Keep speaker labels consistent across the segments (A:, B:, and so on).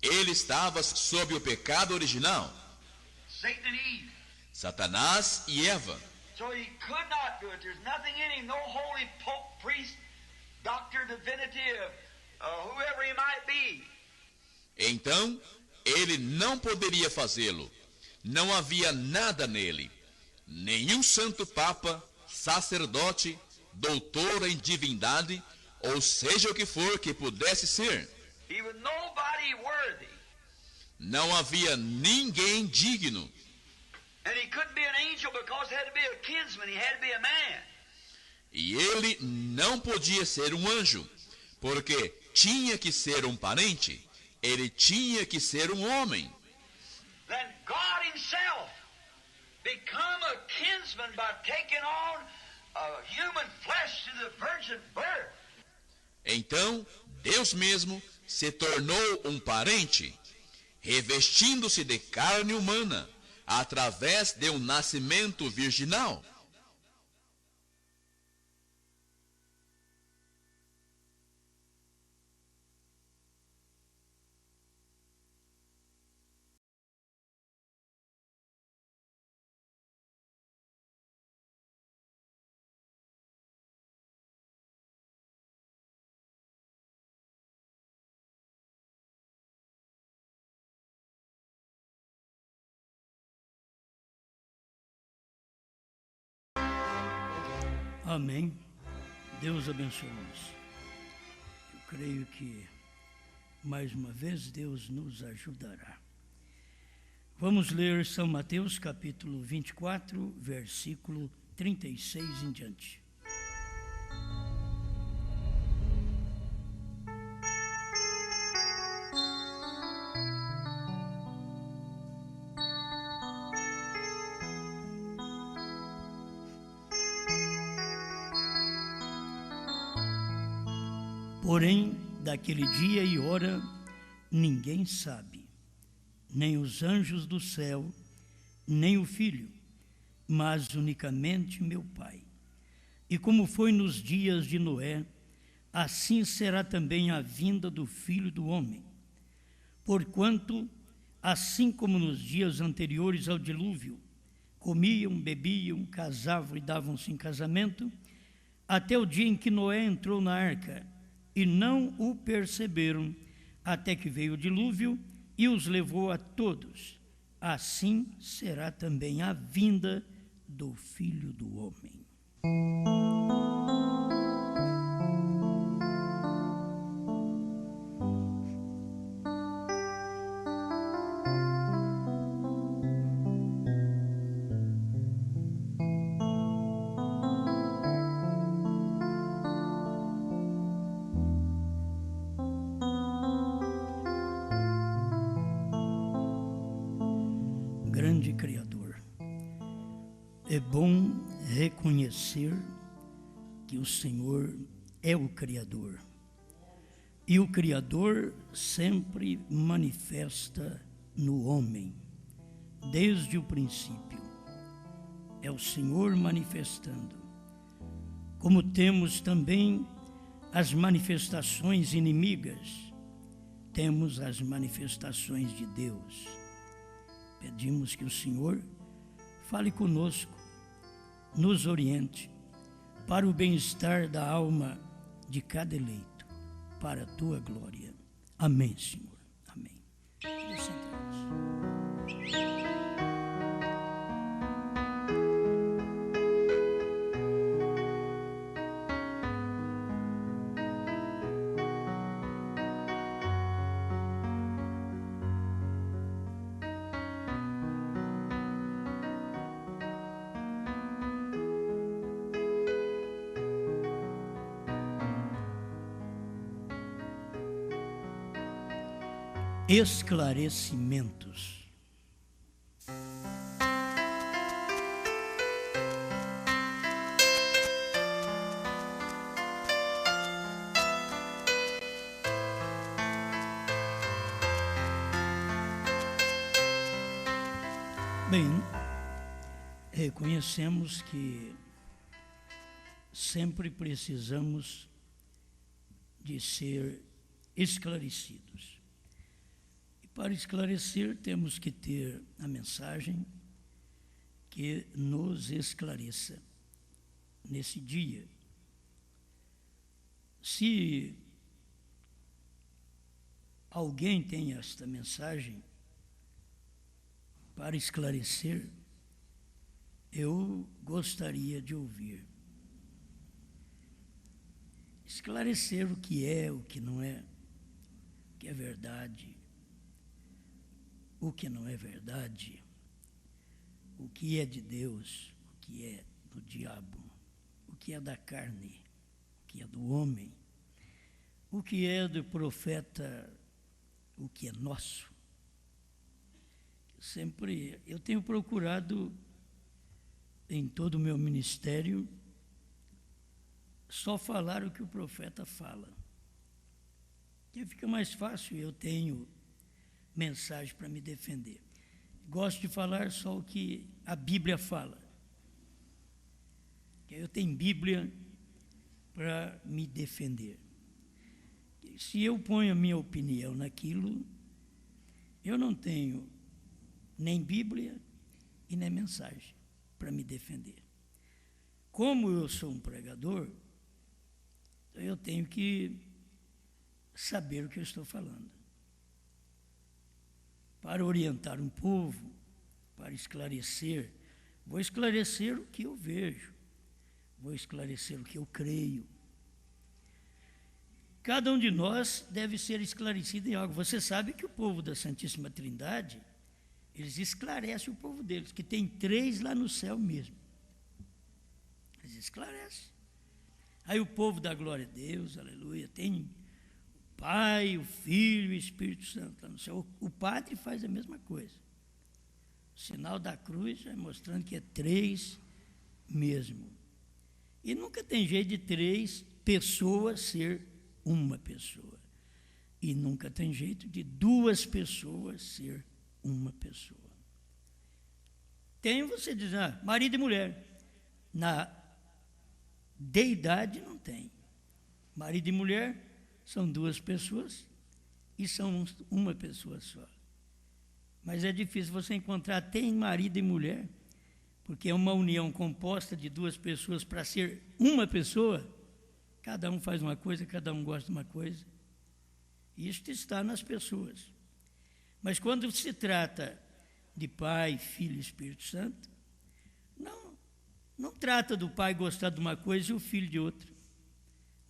A: Ele estava sob o pecado original,
B: Satan and Eve.
A: Satanás e Eva.
B: So he could not do it. There's nothing in him, no holy pope, priest, doctor, divinity, whoever he might be.
A: Então, ele não poderia fazê-lo. Não havia nada nele. Nenhum santo papa, sacerdote, doutor em divindade, ou seja o que for que pudesse ser.
B: He was nobody worthy.
A: Não havia ninguém digno.
B: And he couldn't be an angel because he had to be a kinsman. He had to be a man.
A: E ele não podia ser um anjo, porque tinha que ser um parente. Ele tinha que ser um homem.
B: Then God himself become a kinsman by taking on human flesh to the virgin birth.
A: Então, Deus mesmo se tornou um parente, revestindo-se de carne humana, através de um nascimento virginal.
C: Amém. Deus abençoe-nos. Eu creio que, mais uma vez, Deus nos ajudará. Vamos ler São Mateus, capítulo 24, versículo 36 em diante. Porém, daquele dia e hora, ninguém sabe, nem os anjos do céu, nem o Filho, mas unicamente meu Pai. E como foi nos dias de Noé, assim será também a vinda do Filho do Homem. Porquanto, assim como nos dias anteriores ao dilúvio, comiam, bebiam, casavam e davam-se em casamento, até o dia em que Noé entrou na arca, e não o perceberam, até que veio o dilúvio e os levou a todos. Assim será também a vinda do Filho do Homem. Grande Criador, é bom reconhecer que o Senhor é o Criador. E o Criador sempre manifesta no homem, desde o princípio. É o Senhor manifestando. Como temos também as manifestações inimigas, temos as manifestações de Deus. Pedimos que o Senhor fale conosco, nos oriente, para o bem-estar da alma de cada eleito, para a tua glória. Amém, Senhor. Amém. Esclarecimentos. Bem, reconhecemos que sempre precisamos de ser esclarecidos. Para esclarecer, temos que ter a mensagem que nos esclareça nesse dia. Se alguém tem esta mensagem para esclarecer, eu gostaria de ouvir. Esclarecer o que é, o que não é, o que é verdade, o que não é verdade, o que é de Deus, o que é do diabo, o que é da carne, o que é do homem, o que é do profeta, o que é nosso. Sempre eu tenho procurado, em todo o meu ministério, só falar o que o profeta fala. Que fica mais fácil, eu tenho mensagem para me defender. Gosto de falar só o que a Bíblia fala. Eu tenho Bíblia para me defender. Se eu ponho a minha opinião naquilo, eu não tenho nem Bíblia e nem mensagem para me defender. Como eu sou um pregador, eu tenho que saber o que eu estou falando. Para orientar um povo, para esclarecer, vou esclarecer o que eu vejo, vou esclarecer o que eu creio. Cada um de nós deve ser esclarecido em algo. Você sabe que o povo da Santíssima Trindade, eles esclarecem o povo deles, que tem 3 lá no céu mesmo. Eles esclarecem. Aí o povo da glória a Deus, aleluia, tem o Pai, o Filho e o Espírito Santo lá no céu. O Padre faz a mesma coisa. O sinal da cruz é mostrando que é 3 mesmo. E nunca tem jeito de 3 pessoas ser uma pessoa. E nunca tem jeito de 2 pessoas ser uma pessoa. Tem, você diz, marido e mulher. Na deidade não tem. Marido e mulher são 2 pessoas e são uma pessoa só. Mas é difícil você encontrar tem marido e mulher, porque é uma união composta de 2 pessoas para ser uma pessoa. Cada um faz uma coisa, cada um gosta de uma coisa. Isto está nas pessoas. Mas quando se trata de Pai, Filho e Espírito Santo, não trata do Pai gostar de uma coisa e o Filho de outra,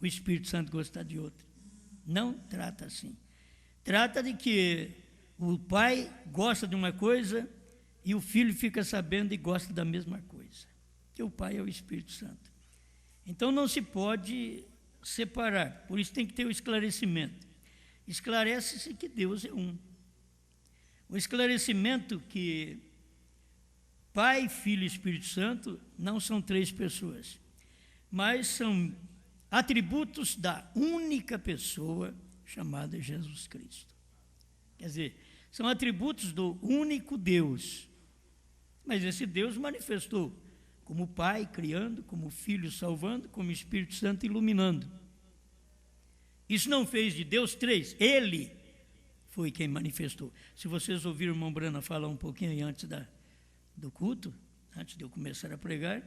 C: o Espírito Santo gostar de outra. Não trata assim. Trata de que o Pai gosta de uma coisa e o Filho fica sabendo e gosta da mesma coisa, que o Pai é o Espírito Santo. Então não se pode separar, por isso tem que ter o esclarecimento. Esclarece-se que Deus é um. O esclarecimento que Pai, Filho e Espírito Santo não são 3 pessoas, mas são atributos da única pessoa chamada Jesus Cristo. Quer dizer, são atributos do único Deus. Mas esse Deus manifestou como Pai criando, como Filho salvando, como Espírito Santo iluminando. Isso não fez de Deus 3, Ele foi quem manifestou. Se vocês ouviram o irmão Brana falar um pouquinho aí antes do culto, antes de eu começar a pregar,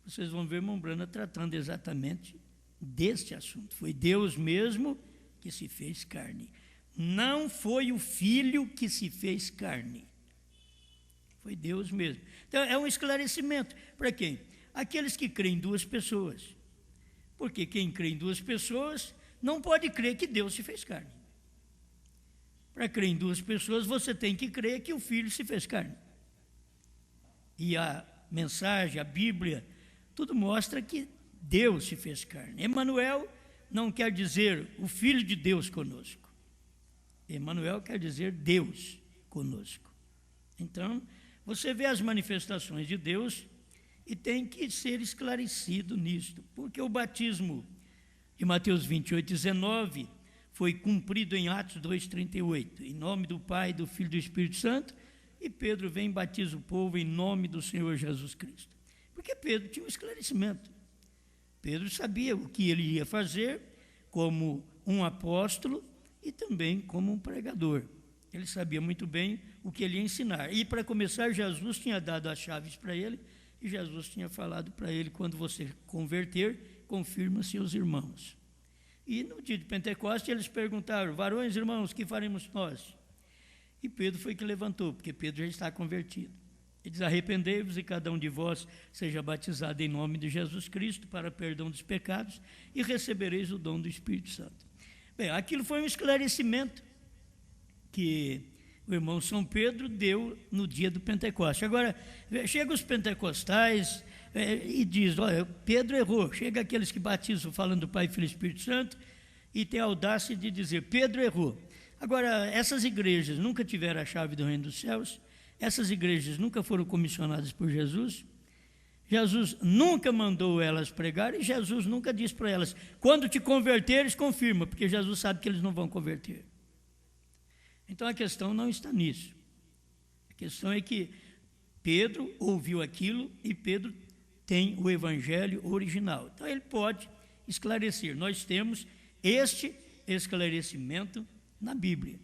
C: vocês vão ver o irmão Brana tratando exatamente deste assunto. Foi Deus mesmo que se fez carne. Não foi o Filho que se fez carne. Foi Deus mesmo. Então, é um esclarecimento. Para quem? Aqueles que creem em 2 pessoas. Porque quem crê em 2 pessoas não pode crer que Deus se fez carne. Para crer em 2 pessoas, você tem que crer que o Filho se fez carne. E a mensagem, a Bíblia, tudo mostra que Deus se fez carne. Emanuel não quer dizer o Filho de Deus conosco. Emanuel quer dizer Deus conosco. Então, você vê as manifestações de Deus e tem que ser esclarecido nisto, porque o batismo de Mateus 28:19 foi cumprido em Atos 2:38, em nome do Pai, do Filho e do Espírito Santo, e Pedro vem e batiza o povo em nome do Senhor Jesus Cristo. Porque Pedro tinha um esclarecimento. Pedro sabia o que ele ia fazer como um apóstolo e também como um pregador. Ele sabia muito bem o que ele ia ensinar. E, para começar, Jesus tinha dado as chaves para ele, e Jesus tinha falado para ele, quando você converter, confirma seus irmãos. E no dia de Pentecostes, eles perguntaram: varões, irmãos, que faremos nós? E Pedro foi que levantou, porque Pedro já está convertido. Ele diz: arrependei-vos e cada um de vós seja batizado em nome de Jesus Cristo para perdão dos pecados e recebereis o dom do Espírito Santo. Bem, aquilo foi um esclarecimento que o irmão São Pedro deu no dia do Pentecoste. Agora, chega os pentecostais e diz: olha, Pedro errou. Chega aqueles que batizam falando do Pai, Filho e Espírito Santo e tem a audácia de dizer: Pedro errou. Agora, essas igrejas nunca tiveram a chave do reino dos céus, essas igrejas nunca foram comissionadas por Jesus, Jesus nunca mandou elas pregar e Jesus nunca disse para elas: quando te converteres, confirma, porque Jesus sabe que eles não vão converter. Então a questão não está nisso. A questão é que Pedro ouviu aquilo e Pedro tem o evangelho original. Então ele pode esclarecer. Nós temos este esclarecimento na Bíblia.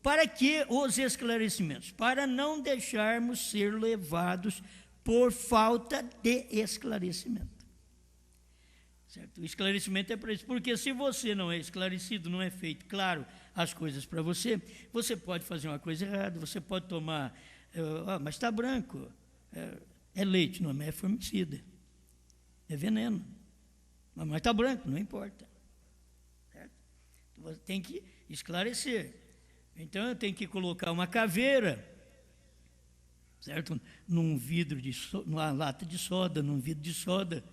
C: Para que os esclarecimentos? Para não deixarmos ser levados por falta de esclarecimento. Certo? O esclarecimento é para isso, porque se você não é esclarecido, não é feito claro as coisas para você, você pode fazer uma coisa errada, você pode tomar, mas está branco, é leite, não é formicida, é veneno, mas está branco, não importa. Certo? Você tem que esclarecer. Então eu tenho que colocar uma caveira, certo? Num vidro numa lata de soda, num vidro de soda,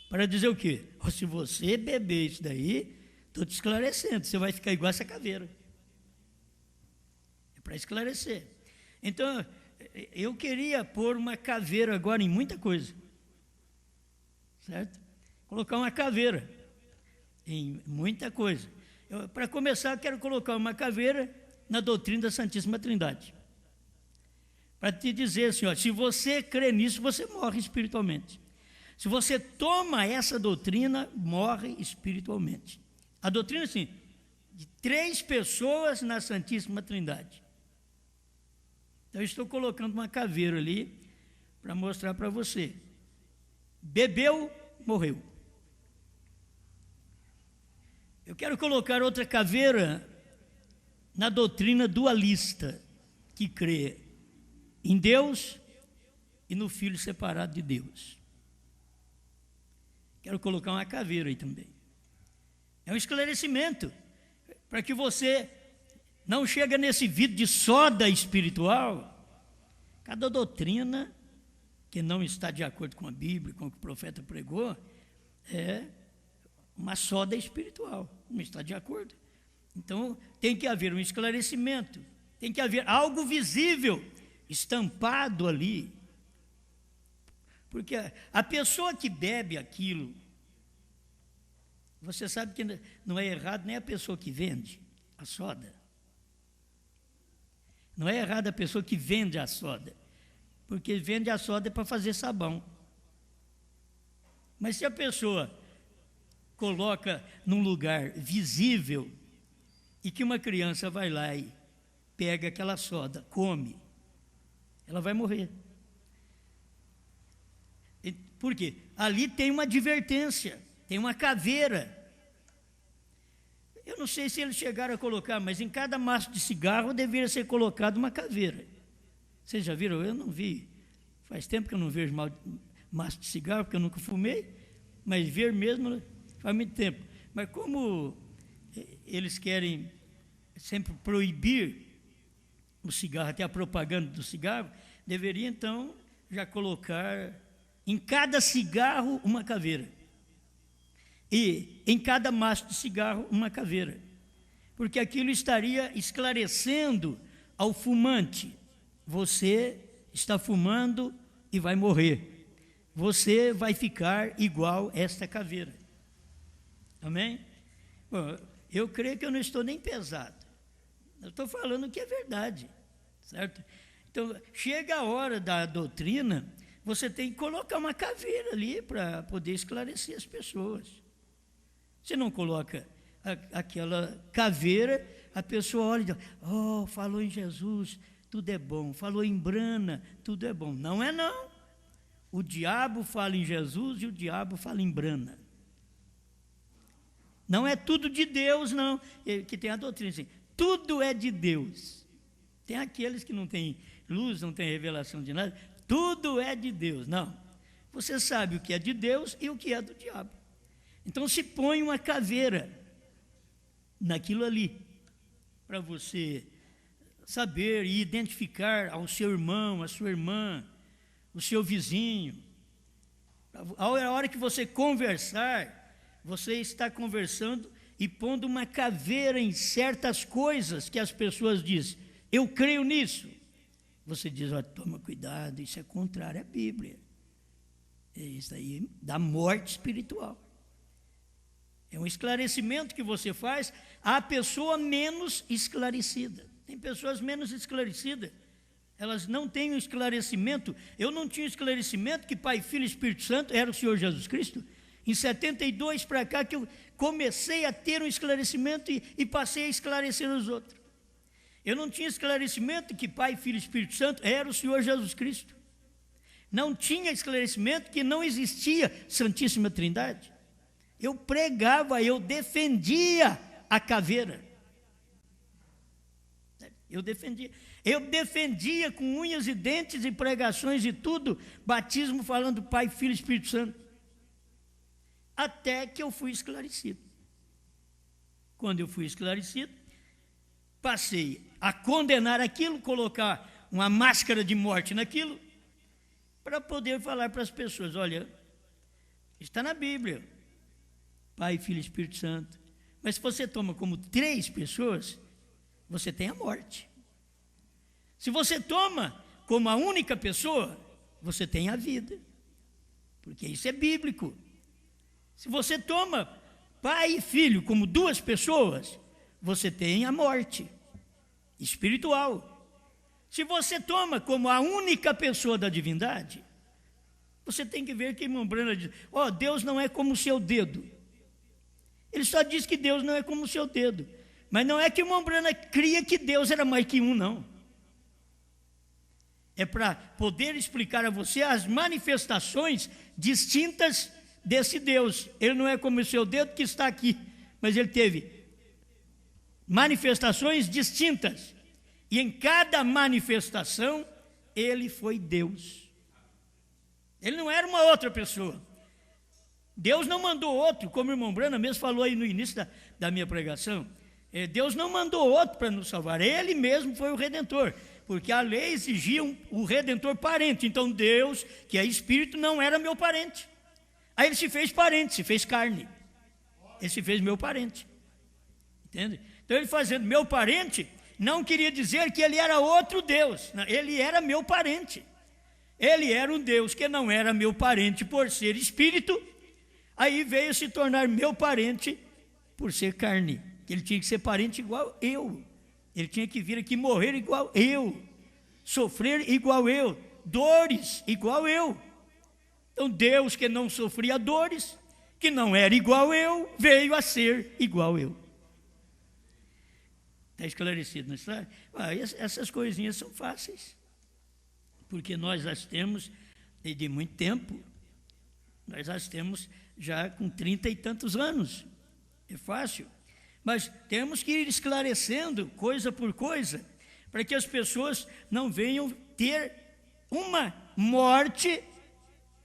C: para dizer o quê? Se você beber isso daí, estou te esclarecendo, você vai ficar igual essa caveira. É para esclarecer. Então, eu queria pôr uma caveira agora em muita coisa, certo? Colocar uma caveira em muita coisa. Para começar, eu quero colocar uma caveira na doutrina da Santíssima Trindade. Para te dizer assim, ó, se você crê nisso, você morre espiritualmente. Se você toma essa doutrina, morre espiritualmente. A doutrina, assim, de 3 pessoas na Santíssima Trindade. Então, eu estou colocando uma caveira ali para mostrar para você. Bebeu, morreu. Eu quero colocar outra caveira na doutrina dualista, que crê em Deus e no Filho separado de Deus. Quero colocar uma caveira aí também. É um esclarecimento, para que você não chegue nesse vidro de soda espiritual. Cada doutrina que não está de acordo com a Bíblia, com o que o profeta pregou, é uma soda espiritual, não está de acordo. Então, tem que haver um esclarecimento, tem que haver algo visível, estampado ali. Porque a pessoa que bebe aquilo, você sabe que não é errado nem a pessoa que vende a soda. Não é errado a pessoa que vende a soda, porque vende a soda para fazer sabão. Mas se a pessoa coloca num lugar visível e que uma criança vai lá e pega aquela soda, come, ela vai morrer. Por quê? Ali tem uma advertência, tem uma caveira. Eu não sei se eles chegaram a colocar, mas em cada maço de cigarro deveria ser colocado uma caveira. Vocês já viram? Eu não vi. Faz tempo que eu não vejo maço de cigarro, porque eu nunca fumei, mas ver mesmo faz muito tempo. Mas como eles querem sempre proibir o cigarro, até a propaganda do cigarro, deveria então já colocar em cada cigarro uma caveira. E em cada maço de cigarro uma caveira. Porque aquilo estaria esclarecendo ao fumante: você está fumando e vai morrer. Você vai ficar igual esta caveira. Amém? Bom, eu creio que eu não estou nem pesado. Eu estou falando o que é verdade, certo? Então, chega a hora da doutrina, você tem que colocar uma caveira ali para poder esclarecer as pessoas. Você não coloca aquela caveira, a pessoa olha e diz, oh, falou em Jesus, tudo é bom. Falou em Brana, tudo é bom. Não é não. O diabo fala em Jesus e o diabo fala em Brana. Não é tudo de Deus, não. Que tem a doutrina assim, tudo é de Deus. Tem aqueles que não têm luz, não têm revelação de nada. Tudo é de Deus. Não. Você sabe o que é de Deus e o que é do diabo. Então se põe uma caveira naquilo ali, para você saber e identificar ao seu irmão, a sua irmã, o seu vizinho. A hora que você conversar, você está conversando e pondo uma caveira em certas coisas que as pessoas dizem, eu creio nisso. Você diz, olha, toma cuidado, isso é contrário à Bíblia. Isso aí dá morte espiritual. É um esclarecimento que você faz à pessoa menos esclarecida. Tem pessoas menos esclarecidas. Elas não têm um esclarecimento. Eu não tinha esclarecimento que Pai, Filho e Espírito Santo era o Senhor Jesus Cristo. Em 72 para cá que eu comecei a ter um esclarecimento e passei a esclarecer os outros. Eu não tinha esclarecimento que Pai, Filho e Espírito Santo era o Senhor Jesus Cristo. Não tinha esclarecimento que não existia Santíssima Trindade. Eu pregava, eu defendia a caveira. Eu defendia com unhas e dentes e pregações e tudo, batismo falando Pai, Filho e Espírito Santo. Até que eu fui esclarecido. Quando eu fui esclarecido, passei a condenar aquilo, colocar uma máscara de morte naquilo, para poder falar para as pessoas, olha, está na Bíblia, Pai, Filho e Espírito Santo. Mas se você toma como 3 pessoas, você tem a morte. Se você toma como a única pessoa, você tem a vida. Porque isso é bíblico. Se você toma Pai e Filho como 2 pessoas, você tem a morte espiritual. Se você toma como a única pessoa da divindade, você tem que ver que irmão Brana diz, ó, Deus não é como o seu dedo. Ele só diz que Deus não é como o seu dedo. Mas não é que o irmão Brana cria que Deus era mais que um, não. É para poder explicar a você as manifestações distintas desse Deus. Ele não é como o seu dedo que está aqui, mas ele teve manifestações distintas. E em cada manifestação, ele foi Deus. Ele não era uma outra pessoa. Deus não mandou outro, como o irmão Brana mesmo falou aí no início da minha pregação. Deus não mandou outro para nos salvar. Ele mesmo foi o Redentor. Porque a lei exigia o Redentor parente. Então Deus, que é Espírito, não era meu parente. Aí ele se fez parente, se fez carne. Ele se fez meu parente. Entende? Então ele fazendo meu parente, não queria dizer que ele era outro Deus. Ele era meu parente. Ele era um Deus que não era meu parente por ser Espírito. Aí veio se tornar meu parente por ser carne. Ele tinha que ser parente igual eu. Ele tinha que vir aqui morrer igual eu. Sofrer igual eu. Dores igual eu. Então Deus que não sofria dores, que não era igual eu, veio a ser igual eu. Está esclarecido, não está? Essas coisinhas são fáceis. Porque nós as temos de muito tempo. Nós as temos já com 30 e tantos anos. É fácil. Mas temos que ir esclarecendo coisa por coisa, para que as pessoas não venham ter uma morte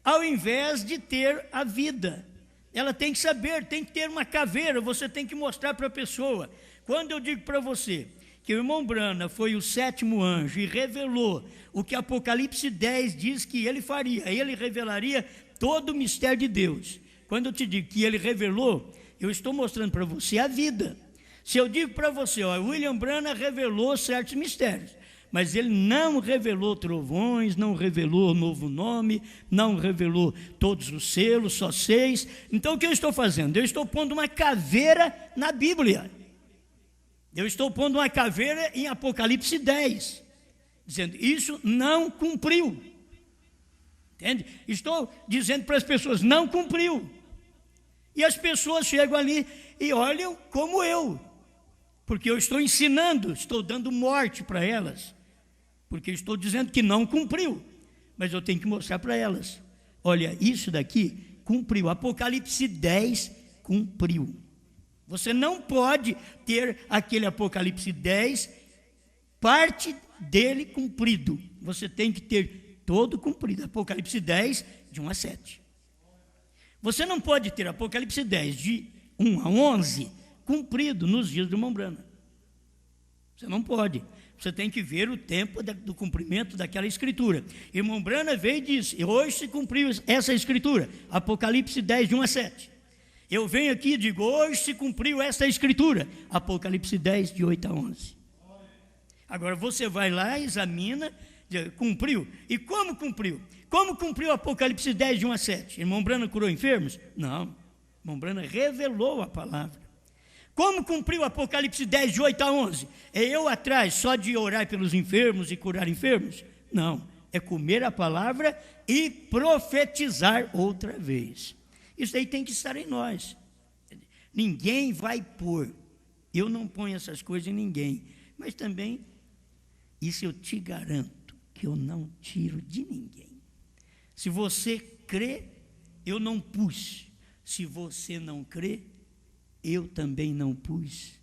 C: ao invés de ter a vida. Ela tem que saber, tem que ter uma caveira, você tem que mostrar para a pessoa. Quando eu digo para você que o irmão Brana foi o 7º anjo e revelou o que Apocalipse 10 diz que ele faria, ele revelaria todo o mistério de Deus. Quando eu te digo que ele revelou, eu estou mostrando para você a vida. Se eu digo para você, ó, William Brana revelou certos mistérios, mas ele não revelou trovões, não revelou novo nome, não revelou todos os selos, só 6. Então o que eu estou fazendo? Eu estou pondo uma caveira na Bíblia. Eu estou pondo uma caveira em Apocalipse 10, dizendo, isso não cumpriu. Entende? Estou dizendo para as pessoas, não cumpriu. E as pessoas chegam ali e olham como eu. porque eu estou ensinando, estou dando morte para elas, porque estou dizendo que não cumpriu, mas eu tenho que mostrar para elas, olha, isso daqui cumpriu, Apocalipse 10 cumpriu. Você não pode ter aquele Apocalipse 10, parte dele cumprido, você tem que ter todo cumprido, Apocalipse 10, de 1 a 7. Você não pode ter Apocalipse 10, de 1 a 11, cumprido nos dias do irmão Branham. Você não pode. Você tem que ver o tempo do cumprimento daquela escritura. Irmão Branham veio e disse, hoje se cumpriu essa escritura, Apocalipse 10, de 1 a 7. Eu venho aqui e digo, hoje se cumpriu essa escritura, Apocalipse 10, de 8 a 11. Agora você vai lá, examina, cumpriu. E como cumpriu? Como cumpriu Apocalipse 10, de 1 a 7? Irmão Branham curou enfermos? Não. Irmão Branham revelou a palavra. Como cumpriu Apocalipse 10, de 8 a 11? É eu atrás só de orar pelos enfermos e curar enfermos? Não. É comer a palavra e profetizar outra vez. Isso aí tem que estar em nós. Ninguém vai pôr. Eu não ponho essas coisas em ninguém. Mas também, isso eu te garanto, que eu não tiro de ninguém. Se você crê, eu não pus. Se você não crê, eu também não pus.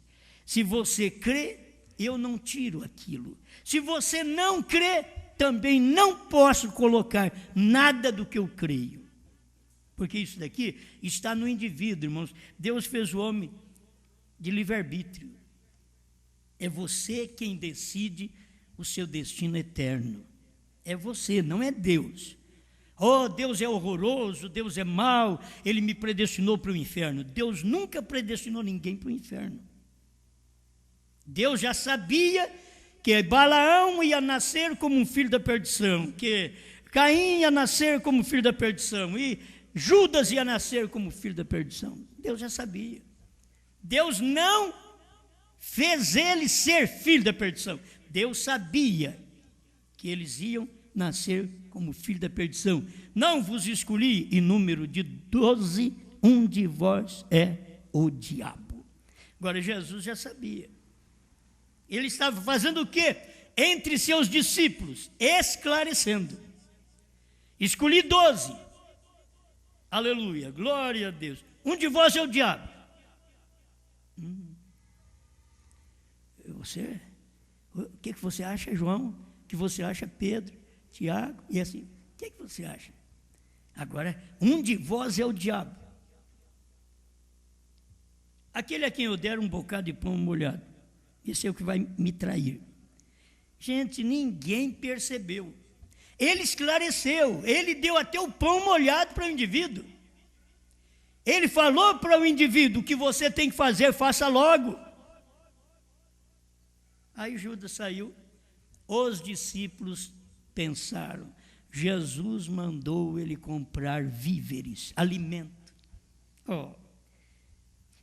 C: Se você crê, eu não tiro aquilo. Se você não crê, também não posso colocar nada do que eu creio. Porque isso daqui está no indivíduo, irmãos. Deus fez o homem de livre-arbítrio. É você quem decide o seu destino eterno. É você, não é Deus. Oh, Deus é horroroso, Deus é mau, Ele me predestinou para o inferno. Deus nunca predestinou ninguém para o inferno. Deus já sabia que Balaão ia nascer como um filho da perdição, que Caim ia nascer como filho da perdição, e Judas ia nascer como filho da perdição. Deus já sabia. Deus não fez ele ser filho da perdição. Deus sabia que eles iam nascer como filho da perdição. Não vos escolhi em número de 12, um de vós é o diabo. Agora Jesus já sabia. Ele estava fazendo o quê? Entre seus discípulos, esclarecendo. Escolhi 12. Aleluia, glória a Deus. Um de vós é o diabo. O que você acha, João? O que você acha, Pedro? Tiago? E assim, o que você acha? Agora, um de vós é o diabo. Aquele a quem eu der um bocado de pão molhado, esse é o que vai me trair. Gente, ninguém percebeu. Ele esclareceu, ele deu até o pão molhado para o indivíduo. Ele falou para o indivíduo: o que você tem que fazer, faça logo. Aí Judas saiu, os discípulos pensaram, Jesus mandou ele comprar víveres, alimento. Oh.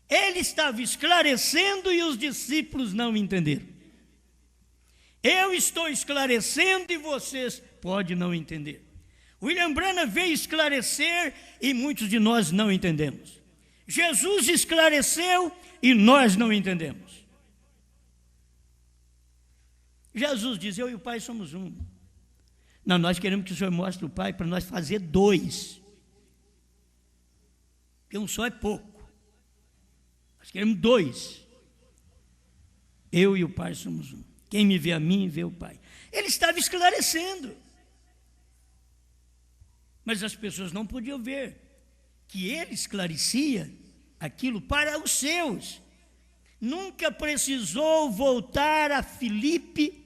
C: Ele estava esclarecendo e os discípulos não entenderam. Eu estou esclarecendo e vocês podem não entender. William Branham veio esclarecer e muitos de nós não entendemos. Jesus esclareceu e nós não entendemos. Jesus diz: eu e o Pai somos um. Não, nós queremos que o Senhor mostre o Pai para nós fazer 2. Porque um só é pouco. Nós queremos 2. Eu e o Pai somos um. Quem me vê a mim, vê o Pai. Ele estava esclarecendo. Mas as pessoas não podiam ver que ele esclarecia aquilo para os seus. Nunca precisou voltar a Filipe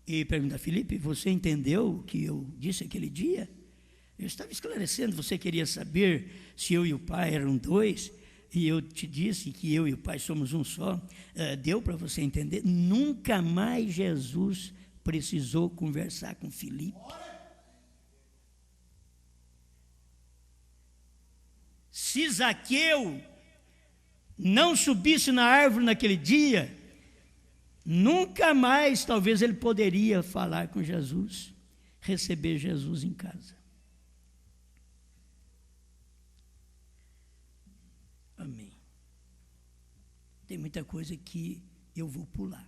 C: e perguntar: Filipe, você entendeu o que eu disse aquele dia? Eu estava esclarecendo, você queria saber se eu e o Pai eram 2, e eu te disse que eu e o Pai somos um só. Deu para você entender? Nunca mais Jesus precisou conversar com Filipe. Se Zaqueu não subisse na árvore naquele dia, nunca mais talvez ele poderia falar com Jesus, receber Jesus em casa. Amém. Tem muita coisa que eu vou pular.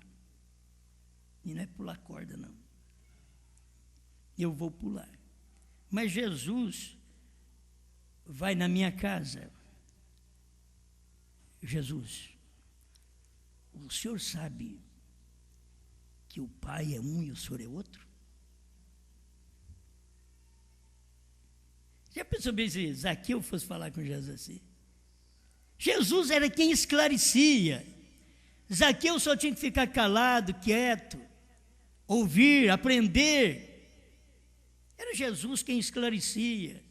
C: E não é pular corda, não. Eu vou pular. Mas Jesus vai na minha casa. Jesus, o senhor sabe que o Pai é um e o senhor é outro? Já pensou bem se Zaqueu fosse falar com Jesus assim? Jesus era quem esclarecia. Zaqueu só tinha que ficar calado, quieto, ouvir, aprender. Era Jesus quem esclarecia.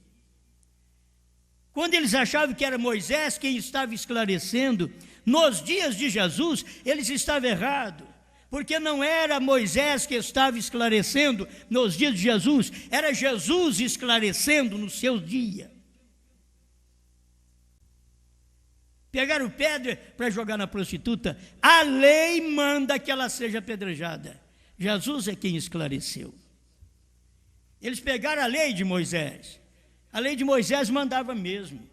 C: Quando eles achavam que era Moisés quem estava esclarecendo, nos dias de Jesus, eles estavam errados. Porque não era Moisés que estava esclarecendo nos dias de Jesus, era Jesus esclarecendo no seu dia. Pegaram pedra para jogar na prostituta, a lei manda que ela seja apedrejada. Jesus é quem esclareceu. Eles pegaram a lei de Moisés. A lei de Moisés mandava mesmo.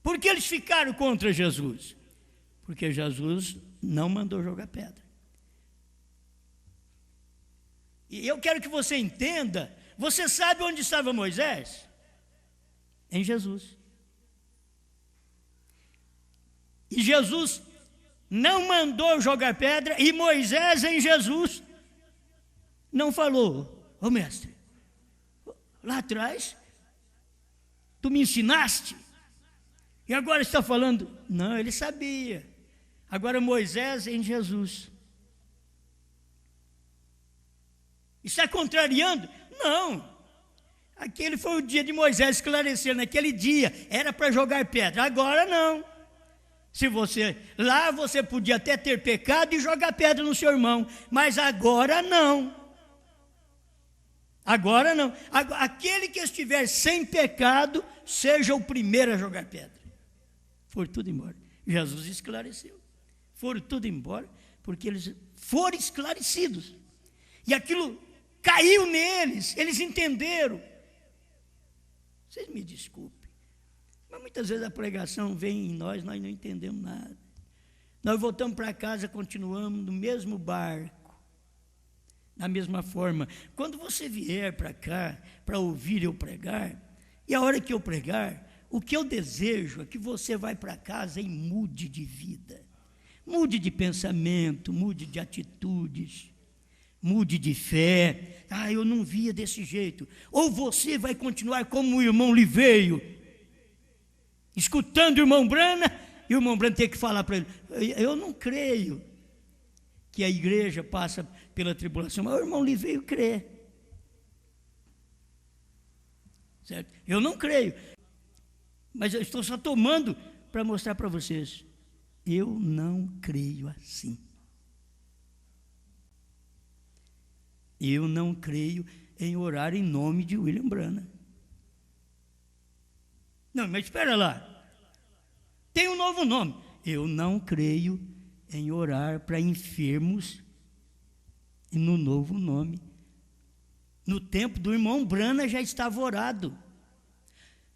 C: Por que eles ficaram contra Jesus? Porque Jesus não mandou jogar pedra. E eu quero que você entenda, você sabe onde estava Moisés? Em Jesus. E Jesus não mandou jogar pedra, e Moisés em Jesus não falou: ô mestre, lá atrás tu me ensinaste, e agora está falando. Não, ele sabia. Agora Moisés em Jesus. Está contrariando? Não. Aquele foi o dia de Moisés esclarecer. Naquele dia era para jogar pedra. Agora não. Se você, lá você podia até ter pecado e jogar pedra no seu irmão, mas agora não. Agora não. Aquele que estiver sem pecado, seja o primeiro a jogar pedra. Foram tudo embora. Jesus esclareceu. Foram tudo embora, porque eles foram esclarecidos. E aquilo caiu neles, eles entenderam. Vocês me desculpem, mas muitas vezes a pregação vem em nós não entendemos nada. Nós voltamos para casa, continuamos no mesmo barco, da mesma forma. Quando você vier para cá, para ouvir eu pregar, e a hora que eu pregar, o que eu desejo é que você vá para casa e mude de vida, mude de pensamento, mude de atitudes, mude de fé. Eu não via desse jeito. Ou você vai continuar como o irmão Liveio, escutando o irmão Brana, e o irmão Brana tem que falar para ele: eu não creio que a igreja passa pela tribulação, mas o irmão Liveio crê. Certo? Eu não creio, mas eu estou só tomando para mostrar para vocês: eu não creio assim. Eu não creio em orar em nome de William Branham. Não, mas espera lá. Tem um novo nome. Eu não creio em orar para enfermos no novo nome. No tempo do irmão Branham já estava orado.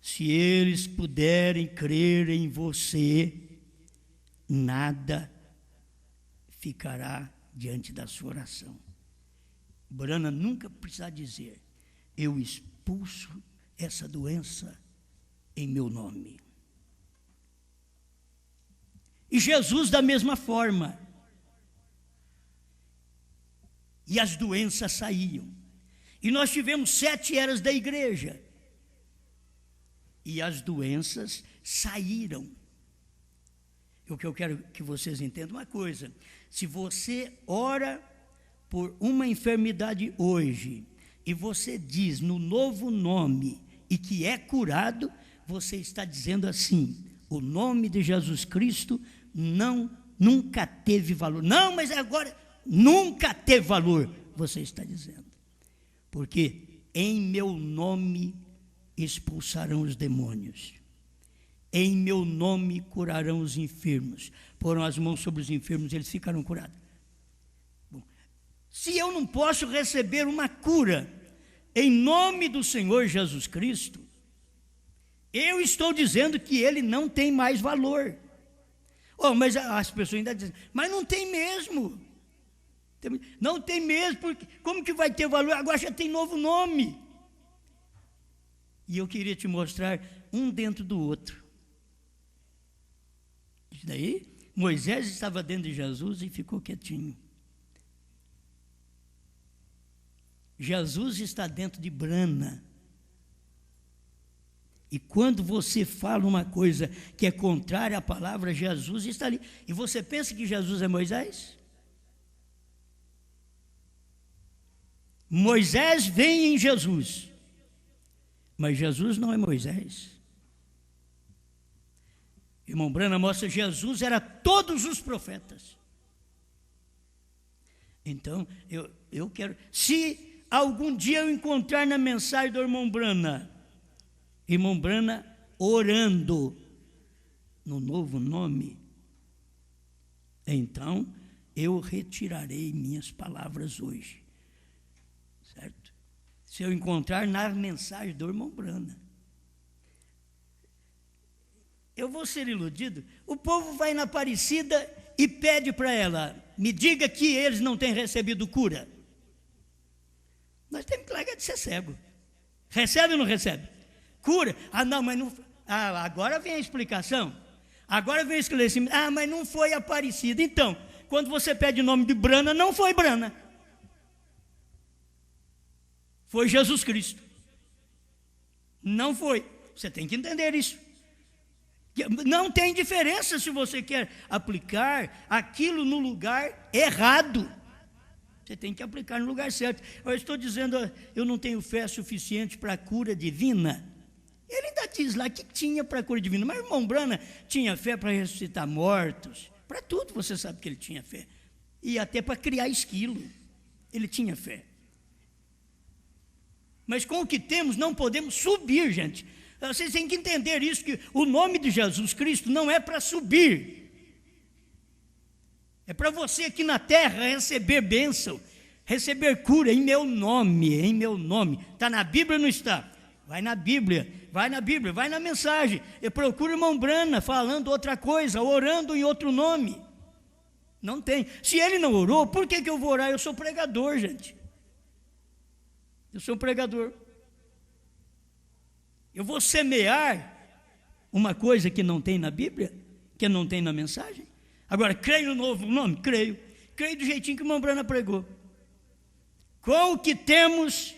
C: Se eles puderem crer em você, nada ficará diante da sua oração. Branham nunca precisa dizer: eu expulso essa doença em meu nome. E Jesus da mesma forma. E as doenças saíam. E nós tivemos 7 eras da igreja. E as doenças saíram. O que eu quero que vocês entendam uma coisa: se você ora por uma enfermidade hoje, e você diz no novo nome, e que é curado, você está dizendo assim: o nome de Jesus Cristo nunca teve valor. Não, mas agora nunca teve valor, você está dizendo. Porque em meu nome expulsarão os demônios, em meu nome curarão os enfermos, porão as mãos sobre os enfermos, eles ficarão curados. Se eu não posso receber uma cura em nome do Senhor Jesus Cristo, eu estou dizendo que ele não tem mais valor. Oh, mas as pessoas ainda dizem, mas não tem mesmo. Não tem mesmo, porque como que vai ter valor? Agora já tem novo nome. E eu queria te mostrar um dentro do outro. Isso daí, Moisés estava dentro de Jesus e ficou quietinho. Jesus está dentro de Brana. E quando você fala uma coisa que é contrária à palavra, Jesus está ali. E você pensa que Jesus é Moisés? Moisés vem em Jesus, mas Jesus não é Moisés. Irmão Brana mostra que Jesus era todos os profetas. Então, eu quero, se algum dia eu encontrar na mensagem do irmão Brana orando no novo nome, então eu retirarei minhas palavras hoje. Certo? Se eu encontrar na mensagem do irmão Brana, eu vou ser iludido. O povo vai na Aparecida e pede para ela, me diga que eles não têm recebido cura. Nós temos que largar de ser cego. Recebe ou não recebe? Cura? Ah, não, mas não. Ah, agora vem a explicação. Agora vem o esclarecimento. Ah, mas não foi Aparecida. Então, quando você pede o nome de Brana, não foi Brana. Foi Jesus Cristo. Não foi. Você tem que entender isso. Não tem diferença se você quer aplicar aquilo no lugar errado. Você tem que aplicar no lugar certo. Eu estou dizendo, eu não tenho fé suficiente para a cura divina. Ele ainda diz lá que tinha para a cura divina. Mas o irmão Brana tinha fé para ressuscitar mortos. Para tudo você sabe que ele tinha fé. E até para criar esquilo. Ele tinha fé. Mas com o que temos não podemos subir, gente. Vocês têm que entender isso, que o nome de Jesus Cristo não é para subir. É para você aqui na terra receber bênção, receber cura em meu nome, em meu nome. Está na Bíblia ou não está? Vai na Bíblia, vai na mensagem. Eu procuro o irmão Brana falando outra coisa, orando em outro nome. Não tem. Se ele não orou, por que eu vou orar? Eu sou pregador, gente. Eu sou um pregador. Eu vou semear uma coisa que não tem na Bíblia, que não tem na mensagem. Agora, creio no novo nome? Creio. Creio do jeitinho que o irmão Brana pregou. Com o que temos,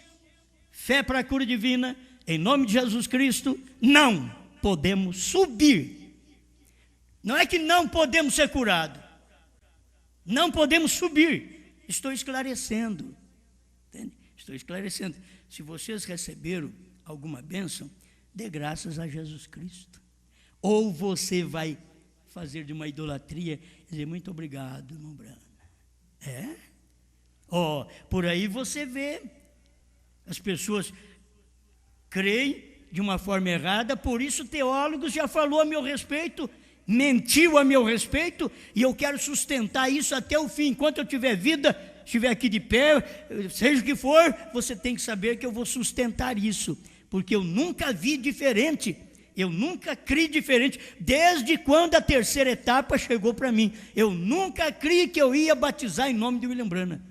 C: fé para a cura divina, em nome de Jesus Cristo, não podemos subir. Não é que não podemos ser curados. Não podemos subir. Estou esclarecendo. Entende? Estou esclarecendo. Se vocês receberam alguma bênção, dê graças a Jesus Cristo. Ou você vai fazer de uma idolatria e dizer, muito obrigado, irmão Brana. É? Por aí você vê, as pessoas creem de uma forma errada, por isso teólogos já falou a meu respeito, mentiu a meu respeito, e eu quero sustentar isso até o fim. Enquanto eu tiver vida, estiver aqui de pé, seja o que for, você tem que saber que eu vou sustentar isso, porque eu nunca vi diferente, eu nunca criei diferente, desde quando a terceira etapa chegou para mim. Eu nunca criei que eu ia batizar em nome de William Brana.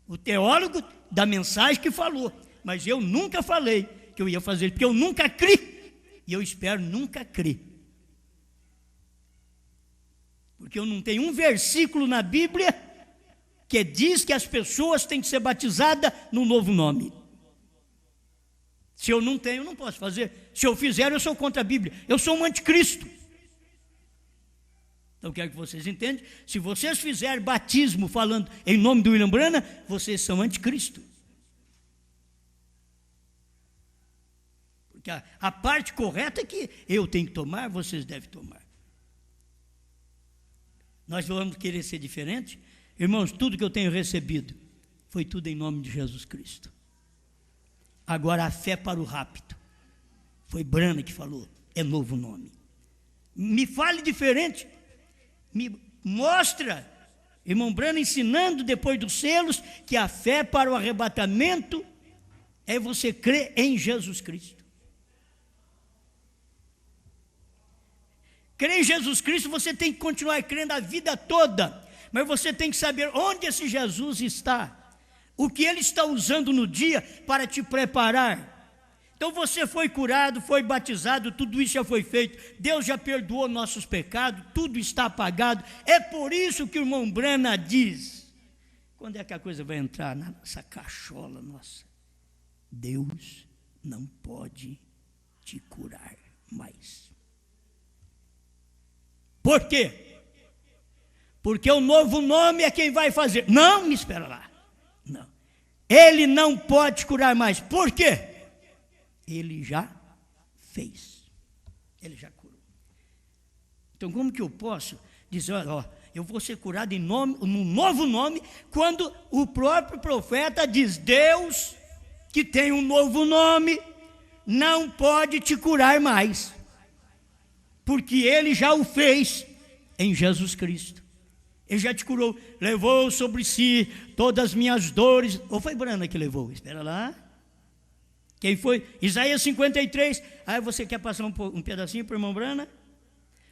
C: O teólogo da mensagem que falou, mas eu nunca falei que eu ia fazer, porque eu nunca criei, e eu espero nunca crer. Porque eu não tenho um versículo na Bíblia que diz que as pessoas têm que ser batizadas no novo nome. Se eu não tenho, eu não posso fazer. Se eu fizer, eu sou contra a Bíblia. Eu sou um anticristo. Então, quero que vocês entendam. Se vocês fizerem batismo falando em nome do William Brana, vocês são anticristo. Porque a parte correta é que eu tenho que tomar, vocês devem tomar. Nós vamos querer ser diferente? Irmãos, tudo que eu tenho recebido foi tudo em nome de Jesus Cristo. Agora a fé para o rápido. Foi Brana que falou, é novo nome. Me fale diferente. Me mostra, irmão Brana ensinando depois dos selos, que a fé para o arrebatamento é você crer em Jesus Cristo. Crer em Jesus Cristo, você tem que continuar crendo a vida toda. Mas você tem que saber onde esse Jesus está. O que Ele está usando no dia para te preparar. Então você foi curado, foi batizado, tudo isso já foi feito. Deus já perdoou nossos pecados, tudo está apagado. É por isso que o irmão Brana diz: quando é que a coisa vai entrar nessa cachola nossa? Deus não pode te curar mais. Por quê? Porque o novo nome é quem vai fazer. Não, me espera lá. Não. Ele não pode te curar mais. Por quê? Ele já fez. Ele já curou. Então, como que eu posso dizer, ó, eu vou ser curado em nome, num novo nome, quando o próprio profeta diz: Deus, que tem um novo nome, não pode te curar mais, porque Ele já o fez em Jesus Cristo. Ele já te curou, levou sobre si todas as minhas dores. Ou foi Brana que levou? Espera lá. Quem foi? Isaías 53. Aí você quer passar um pedacinho para o irmão Brana?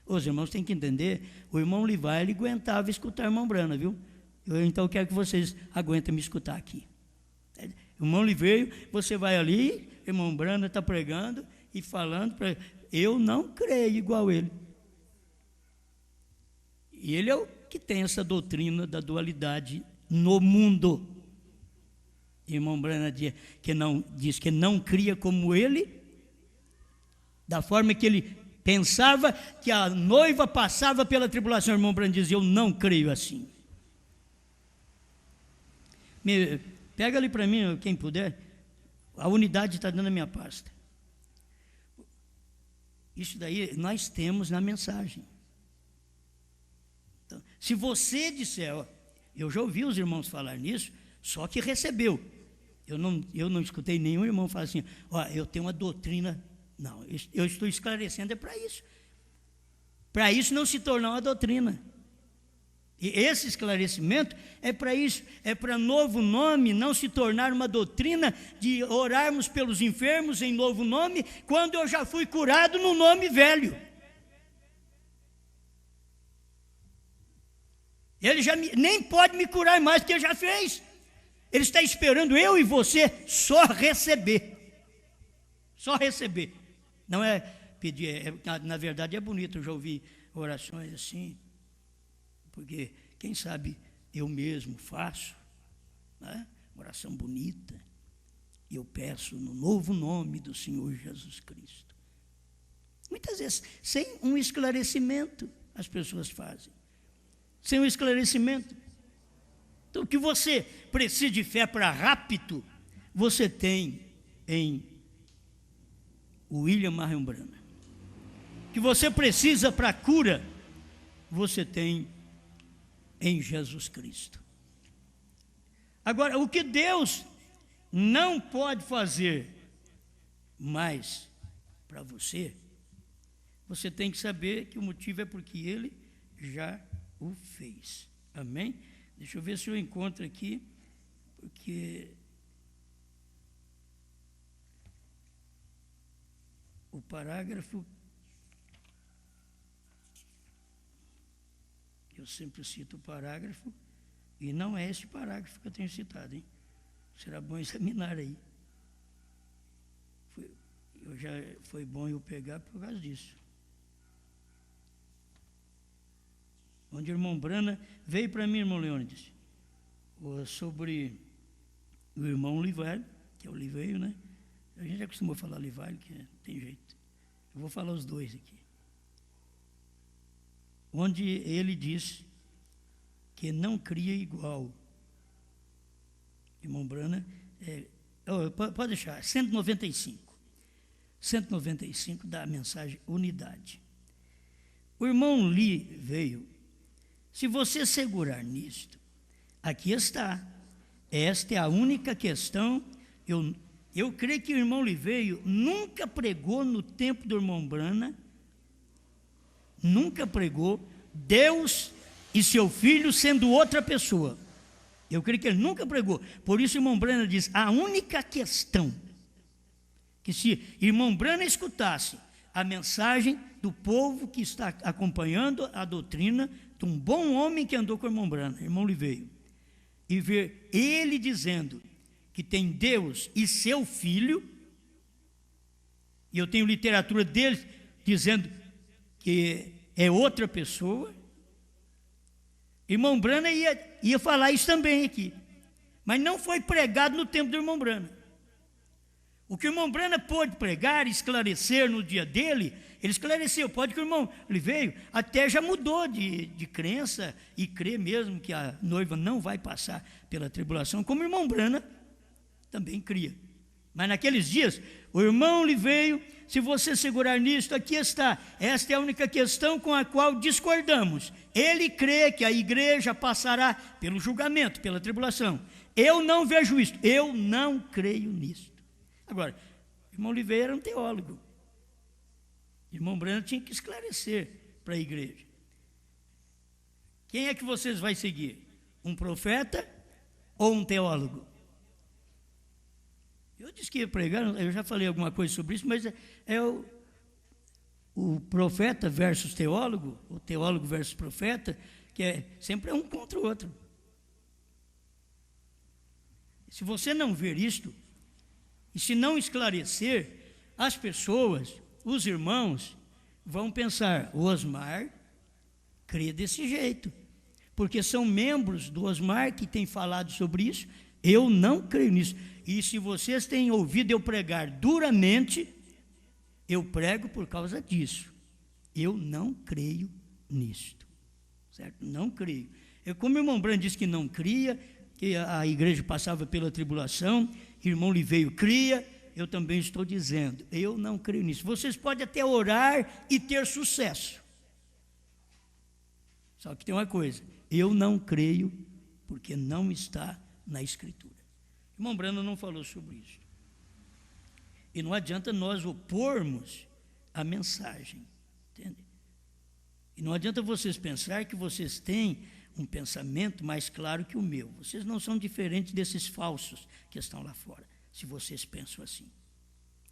C: Os irmãos têm que entender, o irmão Livai, ele aguentava escutar o irmão Brana, viu? Então eu quero que vocês aguentem me escutar aqui. O irmão Liveio, você vai ali, o irmão Brana está pregando e falando para ele. Eu não creio igual ele. E ele é o que tem essa doutrina da dualidade no mundo. Irmão Brana diz que não cria como ele, da forma que ele pensava que a noiva passava pela tribulação. O irmão Brana diz: eu não creio assim. Pega ali para mim, quem puder, a unidade está dando a minha pasta. Isso daí nós temos na mensagem. Então, se você disser, ó, eu já ouvi os irmãos falar nisso, só que recebeu. Eu não escutei nenhum irmão falar assim, ó, eu tenho uma doutrina. Não, eu estou esclarecendo, é para isso. Para isso não se tornar uma doutrina. E esse esclarecimento é para isso, é para novo nome não se tornar uma doutrina de orarmos pelos enfermos em novo nome, quando eu já fui curado no nome velho. Ele já nem pode me curar mais, porque ele já fez. Ele está esperando eu e você só receber. Só receber. Não é pedir, na verdade é bonito, eu já ouvi orações assim, porque quem sabe eu mesmo faço, né? Oração bonita, e eu peço no novo nome do Senhor Jesus Cristo. Muitas vezes, sem um esclarecimento, as pessoas fazem. Sem um esclarecimento. Então, o que você precisa de fé para rápido, você tem em William Marion Brana. O que você precisa para cura, você tem em Jesus Cristo. Agora, o que Deus não pode fazer mais para você, você tem que saber que o motivo é porque Ele já o fez. Amém? Deixa eu ver se eu encontro aqui, porque o parágrafo, eu sempre cito o parágrafo, e não é esse parágrafo que eu tenho citado, hein? Será bom examinar aí. Foi bom eu pegar por causa disso. Onde o irmão Brana veio para mim, irmão Leônidas, sobre o irmão Livalho, que é o Liveio, né? A gente já costumou falar Livalho, que tem jeito. Eu vou falar os dois aqui. Onde ele diz que não cria igual. Irmão Brana, pode deixar, 195. 195 da mensagem Unidade. O irmão Liveio, se você segurar nisto, aqui está. Esta é a única questão. Eu creio que o irmão Liveio nunca pregou no tempo do irmão Brana, nunca pregou Deus e seu filho sendo outra pessoa. Eu creio que ele nunca pregou. Por isso o irmão Brana diz, a única questão, que se irmão Brana escutasse a mensagem do povo que está acompanhando a doutrina de um bom homem que andou com o irmão Branham, irmão Liveio, e ver ele dizendo que tem Deus e seu Filho, e eu tenho literatura dele dizendo que é outra pessoa. Irmão Branham ia falar isso também aqui, mas não foi pregado no tempo do irmão Branham. O que o irmão Branham pôde pregar, esclarecer no dia dele, ele esclareceu. Pode que o irmão Liveio até já mudou de crença e crê mesmo que a noiva não vai passar pela tribulação, como o irmão Branham também cria. Mas naqueles dias, o irmão Liveio, se você segurar nisto, aqui está. Esta é a única questão com a qual discordamos. Ele crê que a igreja passará pelo julgamento, pela tribulação. Eu não vejo isso, eu não creio nisto. Agora, o irmão Liveio era um teólogo. O irmão Branham tinha que esclarecer para a igreja. Quem é que vocês vão seguir? Um profeta ou um teólogo? Eu disse que ia pregar, eu já falei alguma coisa sobre isso, mas é o profeta versus teólogo, o teólogo versus profeta, que sempre é um contra o outro. Se você não ver isto, e se não esclarecer, as pessoas, os irmãos, vão pensar, o Osmar crê desse jeito, porque são membros do Osmar que têm falado sobre isso. Eu não creio nisso. E se vocês têm ouvido eu pregar duramente, eu prego por causa disso. Eu não creio nisto, certo? Não creio. Como o irmão Branham disse que não cria, que a igreja passava pela tribulação, irmão Liveio cria, eu também estou dizendo, eu não creio nisso. Vocês podem até orar e ter sucesso. Só que tem uma coisa, eu não creio porque não está na Escritura. O irmão Branham não falou sobre isso. E não adianta nós opormos a mensagem, entende? E não adianta vocês pensar que vocês têm um pensamento mais claro que o meu. Vocês não são diferentes desses falsos que estão lá fora, se vocês pensam assim.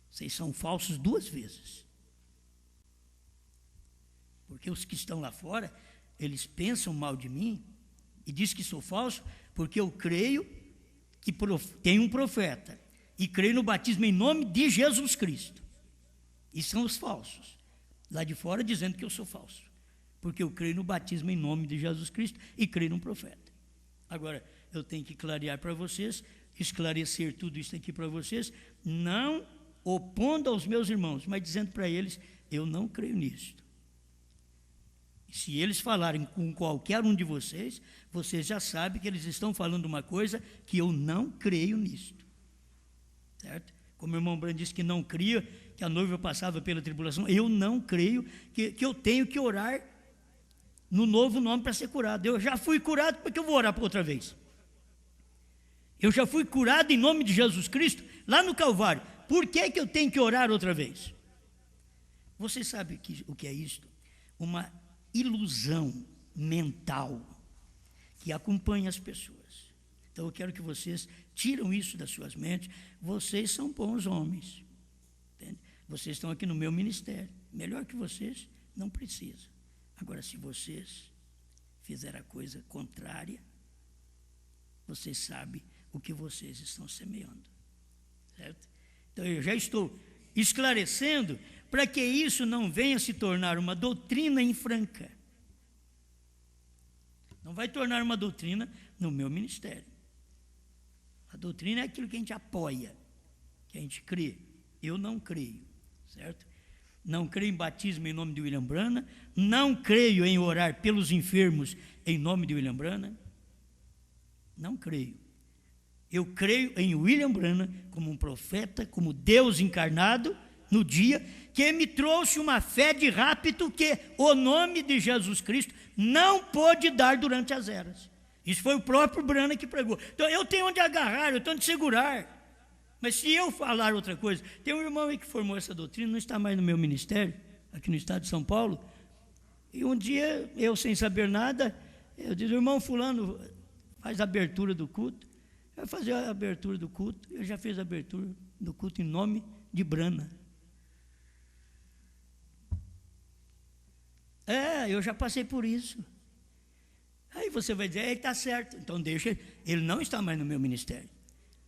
C: Vocês são falsos duas vezes. Porque os que estão lá fora, eles pensam mal de mim e dizem que sou falso, porque eu creio que tem um profeta e creio no batismo em nome de Jesus Cristo. E são os falsos, lá de fora dizendo que eu sou falso, porque eu creio no batismo em nome de Jesus Cristo e creio num profeta. Agora, eu tenho que clarear para vocês, esclarecer tudo isso aqui para vocês, não opondo aos meus irmãos, mas dizendo para eles, eu não creio nisto. Se eles falarem com qualquer um de vocês, vocês já sabem que eles estão falando uma coisa que eu não creio nisto. Certo? Como o irmão Branham disse que não cria, que a noiva passava pela tribulação, eu não creio que eu tenho que orar no novo nome para ser curado. Eu já fui curado, porque eu vou orar por outra vez. Eu já fui curado em nome de Jesus Cristo, lá no Calvário. Por que eu tenho que orar outra vez? Você sabe o que é isto? Uma ilusão mental que acompanha as pessoas. Então eu quero que vocês tiram isso das suas mentes. Vocês são bons homens, entende? Vocês estão aqui no meu ministério. Melhor que vocês, não precisa. Agora, se vocês fizerem a coisa contrária, vocês sabem o que vocês estão semeando, certo? Então eu já estou esclarecendo para que isso não venha se tornar uma doutrina infranca. Não vai tornar uma doutrina no meu ministério. A doutrina é aquilo que a gente apoia, que a gente crê. Eu não creio, certo? Não creio em batismo em nome de William Branham, não creio em orar pelos enfermos em nome de William Branham. Não creio. Eu creio em William Branham como um profeta, como Deus encarnado, no dia que me trouxe uma fé de rápido que o nome de Jesus Cristo não pôde dar durante as eras. Isso foi o próprio Branham que pregou. Então eu tenho onde agarrar, eu tenho onde segurar. Mas se eu falar outra coisa, tem um irmão aí que formou essa doutrina, não está mais no meu ministério, aqui no estado de São Paulo, e um dia, eu sem saber nada, eu disse, irmão fulano, faz a abertura do culto. Eu vou fazer a abertura do culto, eu já fiz a abertura do culto em nome de Branham. Eu já passei por isso. Aí você vai dizer, está certo, então deixa, ele não está mais no meu ministério.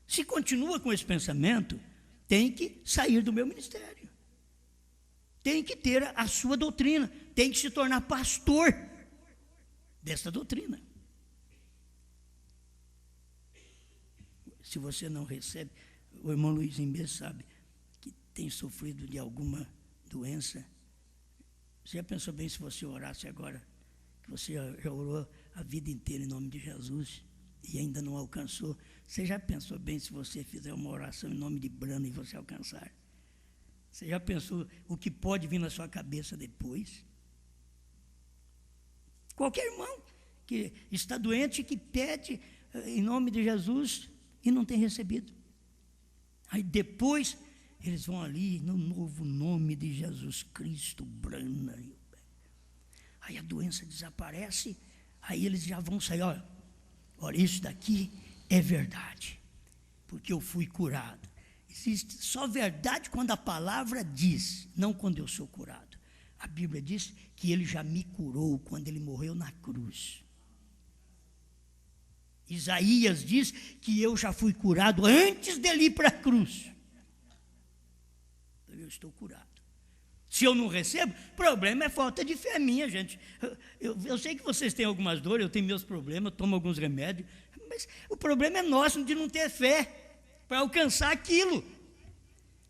C: Se continua com esse pensamento, tem que sair do meu ministério. Tem que ter a sua doutrina, tem que se tornar pastor dessa doutrina. Se você não recebe, o irmão Luiz Imbé sabe que tem sofrido de alguma doença. Você já pensou bem se você orasse agora, que você já orou a vida inteira em nome de Jesus e ainda não alcançou? Você já pensou bem se você fizer uma oração em nome de Brana e você alcançar? Você já pensou o que pode vir na sua cabeça depois? Qualquer irmão que está doente, que pede em nome de Jesus e não tem recebido. Aí depois eles vão ali no novo nome de Jesus Cristo, Brana. Aí a doença desaparece, aí eles já vão sair, olha, isso daqui é verdade, porque eu fui curado. Existe só verdade quando a palavra diz, não quando eu sou curado. A Bíblia diz que ele já me curou quando ele morreu na cruz. Isaías diz que eu já fui curado antes dele ir para a cruz. Eu estou curado. Se eu não recebo, problema é falta de fé minha, gente. Eu sei que vocês têm algumas dores, eu tenho meus problemas, eu tomo alguns remédios, mas o problema é nosso de não ter fé para alcançar aquilo.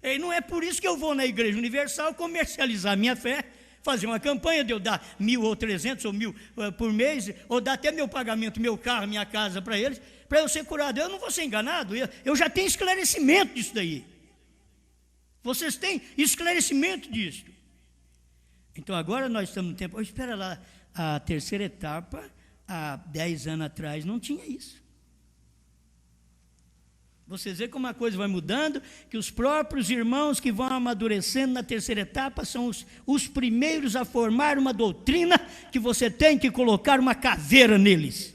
C: E não é por isso que eu vou na Igreja Universal comercializar minha fé, fazer uma campanha de eu dar 1.000 ou 300 ou 1.000 por mês, ou dar até meu pagamento, meu carro, minha casa para eles, para eu ser curado. Eu não vou ser enganado, eu já tenho esclarecimento disso daí. Vocês têm esclarecimento disso. Então agora nós estamos no tempo, espera lá, a terceira etapa, há 10 anos atrás não tinha isso. Vocês veem como a coisa vai mudando, que os próprios irmãos que vão amadurecendo na terceira etapa são os primeiros a formar uma doutrina que você tem que colocar uma caveira neles.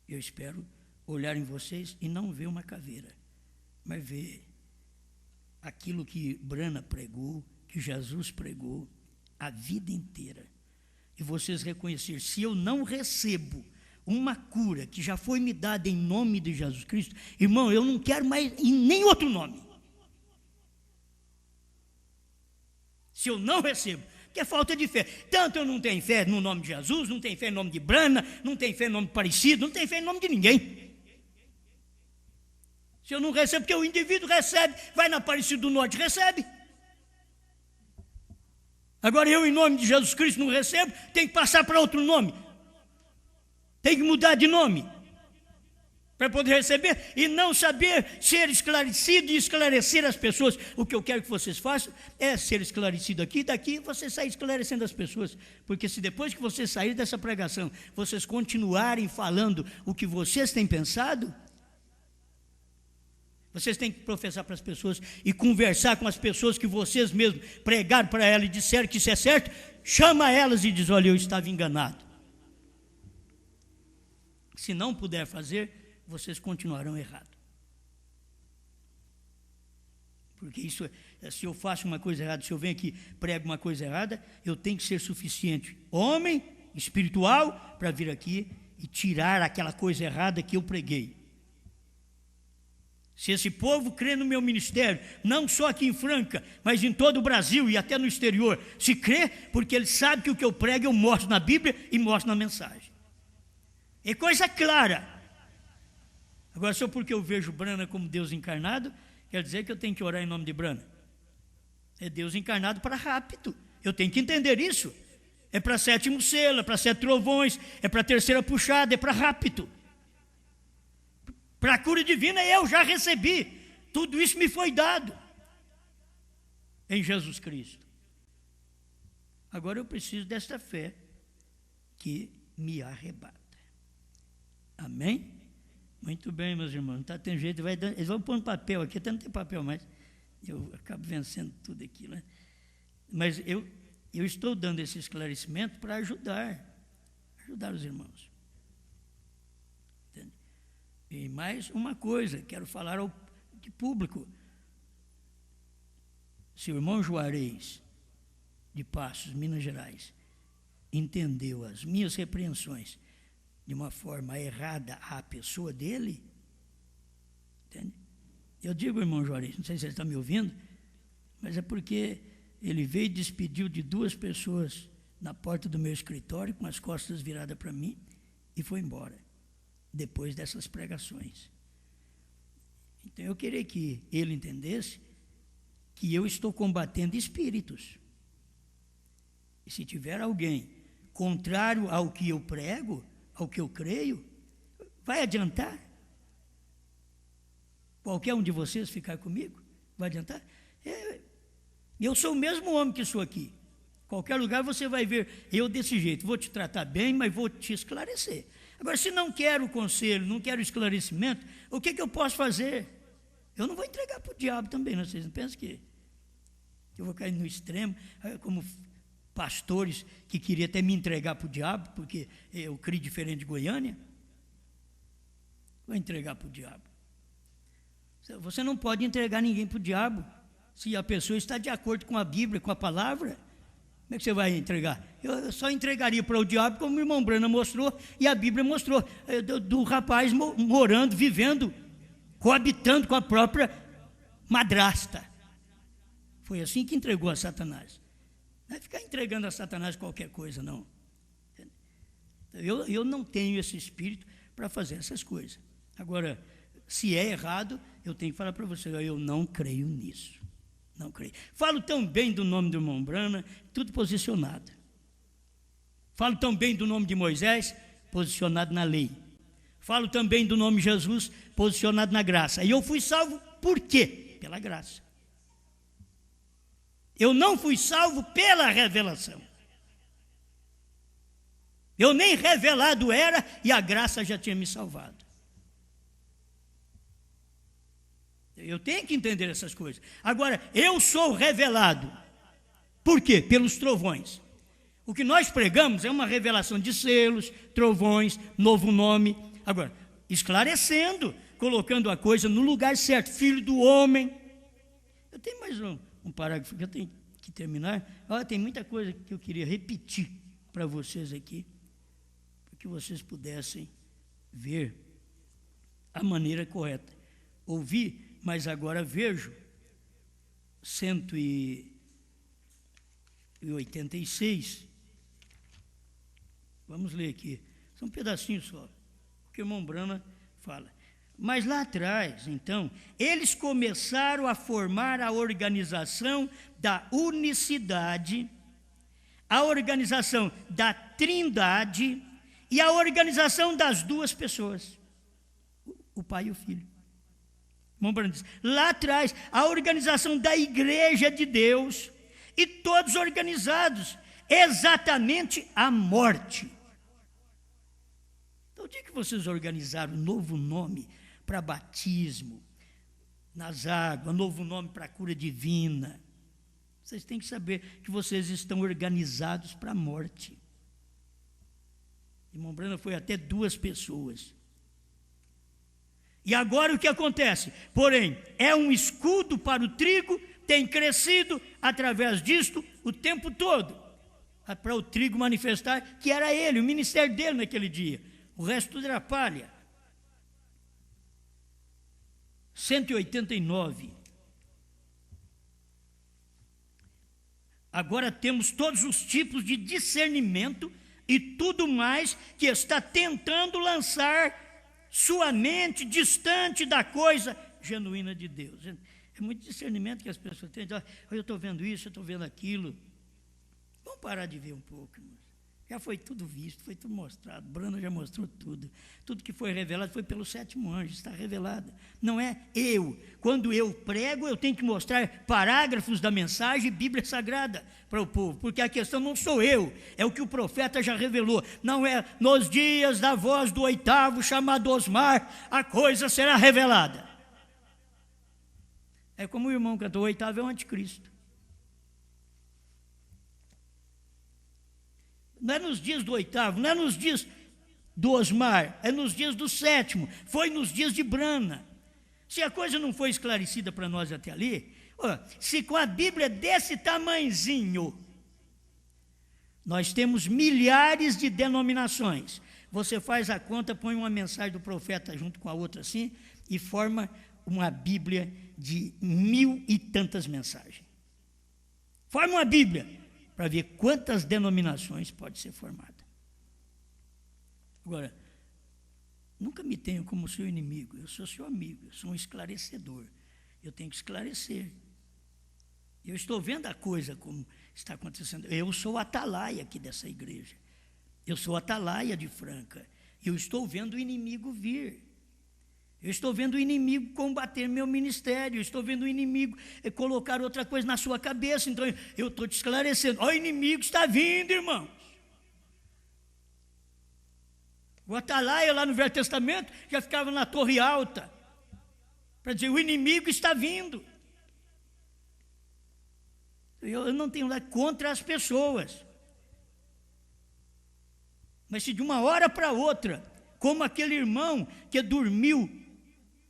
C: Eu espero olhar em vocês e não ver uma caveira, mas ver aquilo que Brana pregou, que Jesus pregou a vida inteira. E vocês reconhecer, se eu não recebo uma cura que já foi me dada em nome de Jesus Cristo, irmão, eu não quero mais em nem outro nome. Se eu não recebo, que é falta de fé. Tanto eu não tenho fé no nome de Jesus, não tenho fé em nome de Brana, não tenho fé em nome parecido, não tenho fé em nome de ninguém. Se eu não recebo, porque o indivíduo recebe, vai na Aparecida do Norte, recebe. Agora eu, em nome de Jesus Cristo, não recebo, tem que passar para outro nome. Tem que mudar de nome para poder receber e não saber ser esclarecido e esclarecer as pessoas. O que eu quero que vocês façam é ser esclarecido aqui, daqui você sair esclarecendo as pessoas. Porque se depois que vocês saírem dessa pregação, vocês continuarem falando o que vocês têm pensado, vocês têm que professar para as pessoas e conversar com as pessoas que vocês mesmos pregaram para elas e disseram que isso é certo, chama elas e diz, olha, eu estava enganado. Se não puder fazer, vocês continuarão errados. Porque isso, se eu faço uma coisa errada, se eu venho aqui e prego uma coisa errada, eu tenho que ser suficiente, homem, espiritual, para vir aqui e tirar aquela coisa errada que eu preguei. Se esse povo crê no meu ministério, não só aqui em Franca, mas em todo o Brasil e até no exterior, se crê, porque ele sabe que o que eu prego eu mostro na Bíblia e mostro na mensagem. É coisa clara. Agora, só porque eu vejo Brana como Deus encarnado, quer dizer que eu tenho que orar em nome de Brana. É Deus encarnado para rápido. Eu tenho que entender isso. É para 7º selo, é para 7 trovões, é para 3ª puxada, é para rápido. Para a cura divina eu já recebi. Tudo isso me foi dado em Jesus Cristo. Agora eu preciso desta fé que me arrebata. Amém? Muito bem, meus irmãos. Não está tendo jeito. Eles vão pôr um papel aqui, até não tem papel mais. Eu acabo vencendo tudo aqui, né? Mas eu estou dando esse esclarecimento para ajudar os irmãos. E mais uma coisa, quero falar ao público. Se o irmão Juarez, de Passos, Minas Gerais, entendeu as minhas repreensões de uma forma errada à pessoa dele, entende? Eu digo, irmão Juarez, não sei se ele está me ouvindo, mas é porque ele veio e despediu de 2 pessoas na porta do meu escritório, com as costas viradas para mim, e foi embora, depois dessas pregações. Então eu queria que ele entendesse que eu estou combatendo espíritos. E se tiver alguém contrário ao que eu prego, ao que eu creio, vai adiantar? Qualquer um de vocês ficar comigo? Vai adiantar? Eu sou o mesmo homem que sou aqui. Qualquer lugar você vai ver eu desse jeito. Vou te tratar bem, mas vou te esclarecer. Agora, se não quero conselho, não quero esclarecimento, o que eu posso fazer? Eu não vou entregar para o diabo também, não? Vocês não pensam que eu vou cair no extremo, como pastores que queriam até me entregar para o diabo, porque eu criei diferente de Goiânia. Vou entregar para o diabo. Você não pode entregar ninguém para o diabo se a pessoa está de acordo com a Bíblia, com a palavra. Como é que você vai entregar? Eu só entregaria para o diabo, como o irmão Brana mostrou, e a Bíblia mostrou, do rapaz morando, vivendo, coabitando com a própria madrasta. Foi assim que entregou a Satanás. Não é ficar entregando a Satanás qualquer coisa, não. Eu não tenho esse espírito para fazer essas coisas. Agora, se é errado, eu tenho que falar para você, eu não creio nisso. Não creio. Falo tão bem do nome do irmão Brana, tudo posicionado. Falo tão bem do nome de Moisés, posicionado na lei. Falo também do nome de Jesus, posicionado na graça. E eu fui salvo por quê? Pela graça. Eu não fui salvo pela revelação. Eu nem revelado era e a graça já tinha me salvado. Eu tenho que entender essas coisas. Agora, eu sou revelado. Por quê? Pelos trovões. O que nós pregamos é uma revelação de selos, trovões, novo nome. Agora, esclarecendo, colocando a coisa no lugar certo. Filho do homem. Eu tenho mais um parágrafo que eu tenho que terminar. Tem muita coisa que eu queria repetir para vocês aqui, para que vocês pudessem ver a maneira correta. Ouvi, mas agora vejo 186. Vamos ler aqui. São pedacinhos só. O que o irmão Brana fala. Mas lá atrás, então, eles começaram a formar a organização da unicidade, a organização da trindade e a organização das 2 pessoas, o Pai e o Filho. Lá atrás, a organização da igreja de Deus, e todos organizados exatamente à morte. Então, o dia que vocês organizaram um novo nome para batismo, nas águas, novo nome para cura divina, vocês têm que saber que vocês estão organizados para a morte. Irmão Brana foi até 2 pessoas. E agora o que acontece? Porém, é um escudo para o trigo, tem crescido através disto o tempo todo, para o trigo manifestar que era ele, o ministério dele naquele dia. O resto tudo era palha. 189. Agora temos todos os tipos de discernimento e tudo mais que está tentando lançar sua mente distante da coisa genuína de Deus. É muito discernimento que as pessoas têm. Eu estou vendo isso, eu estou vendo aquilo. Vamos parar de ver um pouco, irmãos. Já foi tudo visto, foi tudo mostrado. Brana já mostrou tudo. Tudo que foi revelado foi pelo 7º anjo, está revelado. Não é eu. Quando eu prego, eu tenho que mostrar parágrafos da mensagem Bíblia Sagrada para o povo, porque a questão não sou eu, é o que o profeta já revelou. Não é nos dias da voz do 8º chamado Osmar, a coisa será revelada. É como o irmão cantou, o 8º é o anticristo. Não é nos dias do 8º, não é nos dias do Osmar, é nos dias do 7º, foi nos dias de Brana. Se a coisa não foi esclarecida para nós até ali, Se com a Bíblia desse tamanzinho, nós temos milhares de denominações. Você faz a conta, põe uma mensagem do profeta junto com a outra assim, e forma uma Bíblia de 1000 e tantas mensagens. Forma uma Bíblia, para ver quantas denominações pode ser formada. Agora, nunca me tenho como seu inimigo, eu sou seu amigo, eu sou um esclarecedor. Eu tenho que esclarecer. Eu estou vendo a coisa como está acontecendo. Eu sou o atalaia aqui dessa igreja. Eu sou o atalaia de Franca. Eu estou vendo o inimigo vir. Eu estou vendo o inimigo combater meu ministério. Eu estou vendo o inimigo colocar outra coisa na sua cabeça. Então eu estou te esclarecendo. O inimigo está vindo, irmãos. O atalaia lá no Velho Testamento já ficava na torre alta para dizer: o inimigo está vindo. Eu não tenho nada contra as pessoas. Mas se de uma hora para outra, como aquele irmão que dormiu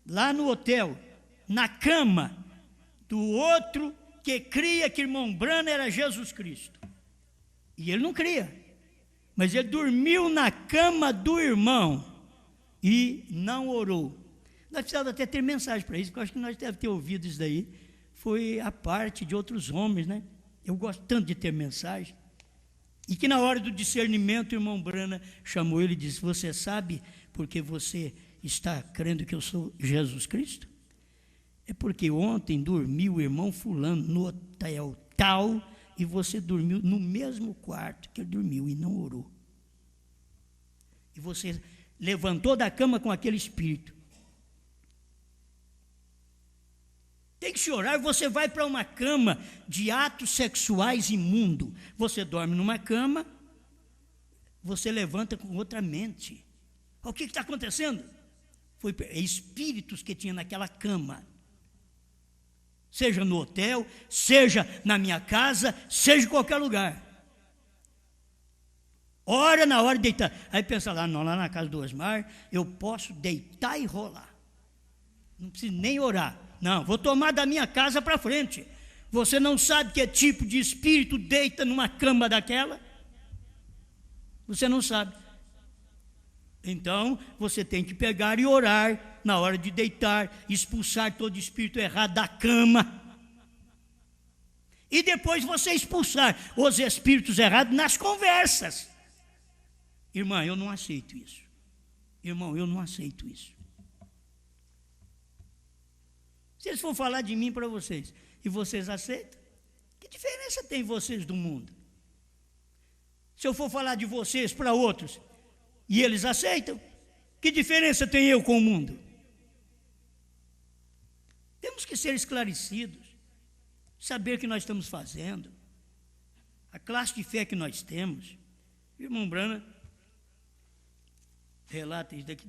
C: lá no hotel, na cama do outro que cria que irmão Branham era Jesus Cristo. E ele não cria, mas ele dormiu na cama do irmão e não orou. Nós precisávamos até ter mensagem para isso, porque eu acho que nós devemos ter ouvido isso daí. Foi a parte de outros homens, né? Eu gosto tanto de ter mensagem. E que na hora do discernimento, o irmão Branham chamou ele e disse: você sabe porque você está crendo que eu sou Jesus Cristo? É porque ontem dormiu o irmão fulano no hotel tal, e você dormiu no mesmo quarto que ele dormiu e não orou. E você levantou da cama com aquele espírito. Tem que se orar. Você vai para uma cama de atos sexuais imundo. Você dorme numa cama, você levanta com outra mente. O que está acontecendo? Foi espíritos que tinha naquela cama. Seja no hotel, seja na minha casa, seja em qualquer lugar. Ora na hora de deitar. Aí pensa lá, não, lá na casa do Osmar, eu posso deitar e rolar. Não preciso nem orar. Não, vou tomar da minha casa para frente. Você não sabe que tipo de espírito deita numa cama daquela? Você não sabe. Então, você tem que pegar e orar na hora de deitar, expulsar todo espírito errado da cama. E depois você expulsar os espíritos errados nas conversas. Irmã, eu não aceito isso. Irmão, eu não aceito isso. Se eles for falar de mim para vocês, e vocês aceitam, que diferença tem vocês do mundo? Se eu for falar de vocês para outros, e eles aceitam, que diferença tem eu com o mundo? Temos que ser esclarecidos, saber o que nós estamos fazendo, a classe de fé que nós temos. O irmão Branham relata isso daqui.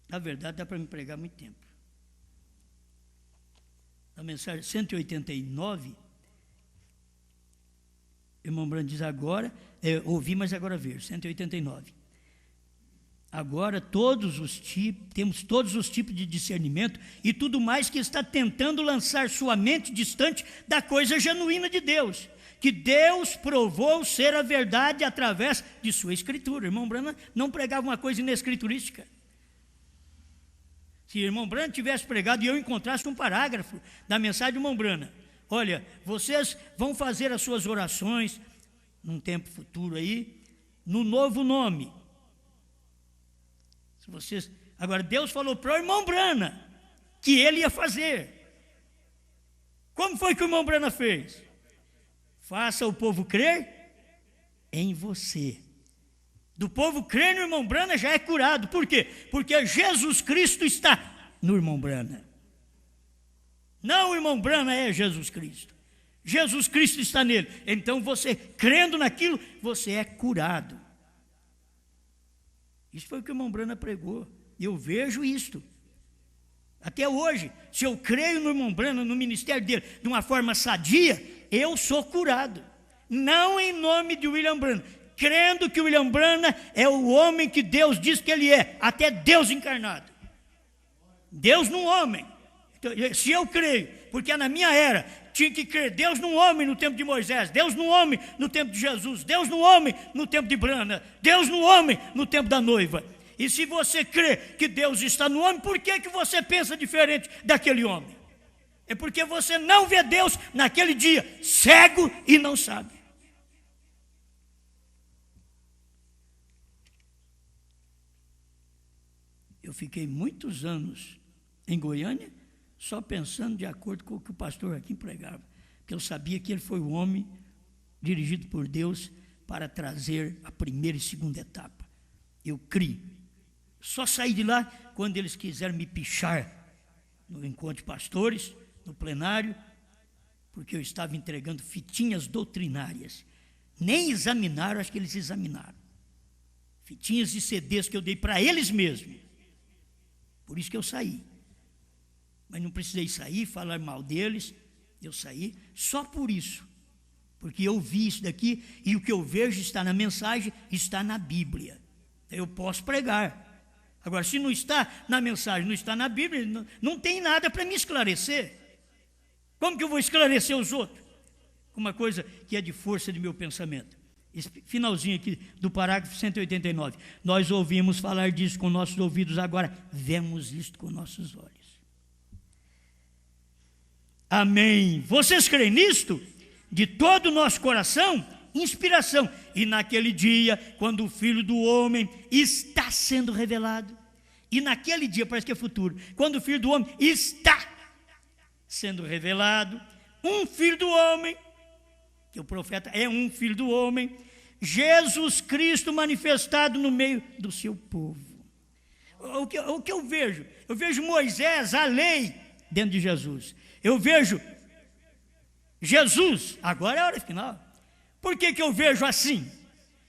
C: Na verdade, dá para me pregar muito tempo. A mensagem 189, irmão Branham diz agora, ouvi, mas agora ver, 189. Agora temos todos os tipos de discernimento e tudo mais que está tentando lançar sua mente distante da coisa genuína de Deus, que Deus provou ser a verdade através de sua escritura. Irmão Branham não pregava uma coisa inescriturística. Se o irmão Branham tivesse pregado e eu encontrasse um parágrafo da mensagem do irmão Branham: olha, vocês vão fazer as suas orações num tempo futuro aí, no novo nome. Agora, Deus falou para o irmão Branham que ele ia fazer. Como foi que o irmão Branham fez? Faça o povo crer em você. Do povo crer no irmão Branham já é curado. Por quê? Porque Jesus Cristo está no irmão Branham. Não o irmão Branham é Jesus Cristo. Jesus Cristo está nele. Então você, crendo naquilo, você é curado. Isso foi o que o irmão Branham pregou. Eu vejo isto. Até hoje, se eu creio no irmão Branham, no ministério dele, de uma forma sadia, eu sou curado. Não em nome de William Branham, crendo que William Branham é o homem que Deus diz que ele é, até Deus encarnado. Deus num homem. Então, se eu creio, porque é na minha era, tinha que crer Deus no homem no tempo de Moisés, Deus no homem no tempo de Jesus, Deus no homem no tempo de Brana, Deus no homem no tempo da noiva. E se você crê que Deus está no homem, por que você pensa diferente daquele homem? É porque você não vê Deus naquele dia, cego e não sabe. Eu fiquei muitos anos em Goiânia só pensando de acordo com o que o pastor aqui pregava, porque eu sabia que ele foi o homem dirigido por Deus para trazer a primeira e segunda etapa. Eu criei. Só saí de lá quando eles quiseram me pichar no encontro de pastores, no plenário, porque eu estava entregando fitinhas doutrinárias. Nem examinaram, acho que eles examinaram. Fitinhas de CDs que eu dei para eles mesmos. Por isso que eu saí. Mas não precisei sair, falar mal deles. Eu saí só por isso. Porque eu vi isso daqui e o que eu vejo está na mensagem, está na Bíblia. Eu posso pregar. Agora, se não está na mensagem, não está na Bíblia, não tem nada para me esclarecer. Como que eu vou esclarecer os outros? Uma coisa que é de força de meu pensamento. Esse finalzinho aqui do parágrafo 189. Nós ouvimos falar disso com nossos ouvidos, agora vemos isto com nossos olhos. Amém. Vocês creem nisto? De todo o nosso coração? Inspiração. E naquele dia, quando o Filho do Homem está sendo revelado, e naquele dia, parece que é futuro, quando o Filho do Homem está sendo revelado, um Filho do Homem, que o profeta é um Filho do Homem, Jesus Cristo manifestado no meio do seu povo. O que eu vejo? Eu vejo Moisés, a lei, dentro de Jesus. Eu vejo Jesus, agora é a hora final. Por que eu vejo assim?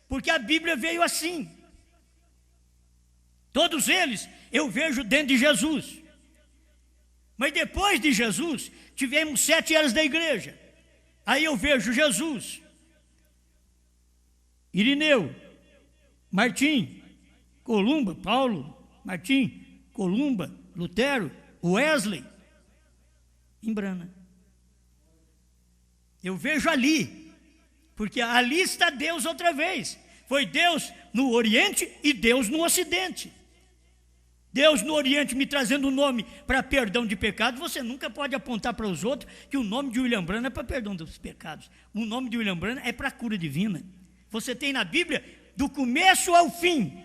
C: Porque a Bíblia veio assim. Todos eles eu vejo dentro de Jesus. Mas depois de Jesus, tivemos 7 eras da igreja. Aí eu vejo Jesus, Irineu, Martim, Columba, Paulo, Martim, Columba, Lutero, Wesley, em Brana. Eu vejo ali, porque ali está Deus outra vez. Foi Deus no Oriente e Deus no Ocidente. Deus no Oriente me trazendo o nome para perdão de pecados. Você nunca pode apontar para os outros que o nome de William Branham é para perdão dos pecados. O nome de William Branham é para cura divina. Você tem na Bíblia, do começo ao fim,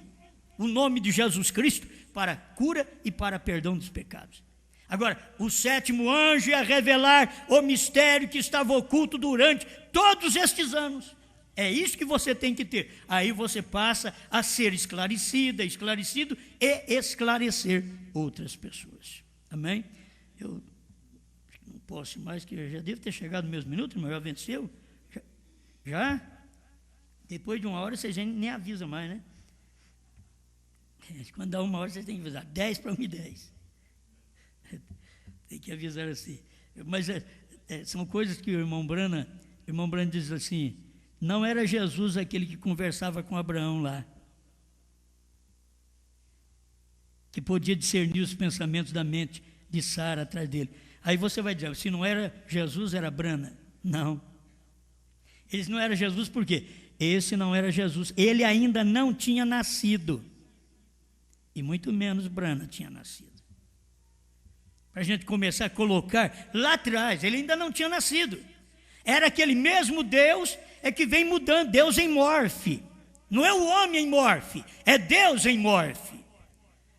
C: o nome de Jesus Cristo para cura e para perdão dos pecados. Agora, o 7º anjo ia revelar o mistério que estava oculto durante todos estes anos. É isso que você tem que ter. Aí você passa a ser esclarecido e esclarecer outras pessoas. Amém? Eu não posso mais, que eu já devo ter chegado nos meus minutos, mas já venceu. Já? Depois de 1 hora, vocês nem avisam mais, né? Quando dá 1 hora, vocês têm que avisar. 10 para 1:10. Tem que avisar assim. Mas são coisas que o irmão Branham diz assim: não era Jesus aquele que conversava com Abraão lá, que podia discernir os pensamentos da mente de Sara atrás dele. Aí você vai dizer, se não era Jesus, era Branham. Não. Esse não era Jesus por quê? Esse não era Jesus. Ele ainda não tinha nascido. E muito menos Branham tinha nascido. Para a gente começar a colocar lá atrás, ele ainda não tinha nascido. Era aquele mesmo Deus que vem mudando, Deus em morfe. Não é o homem em morfe, é Deus em morfe.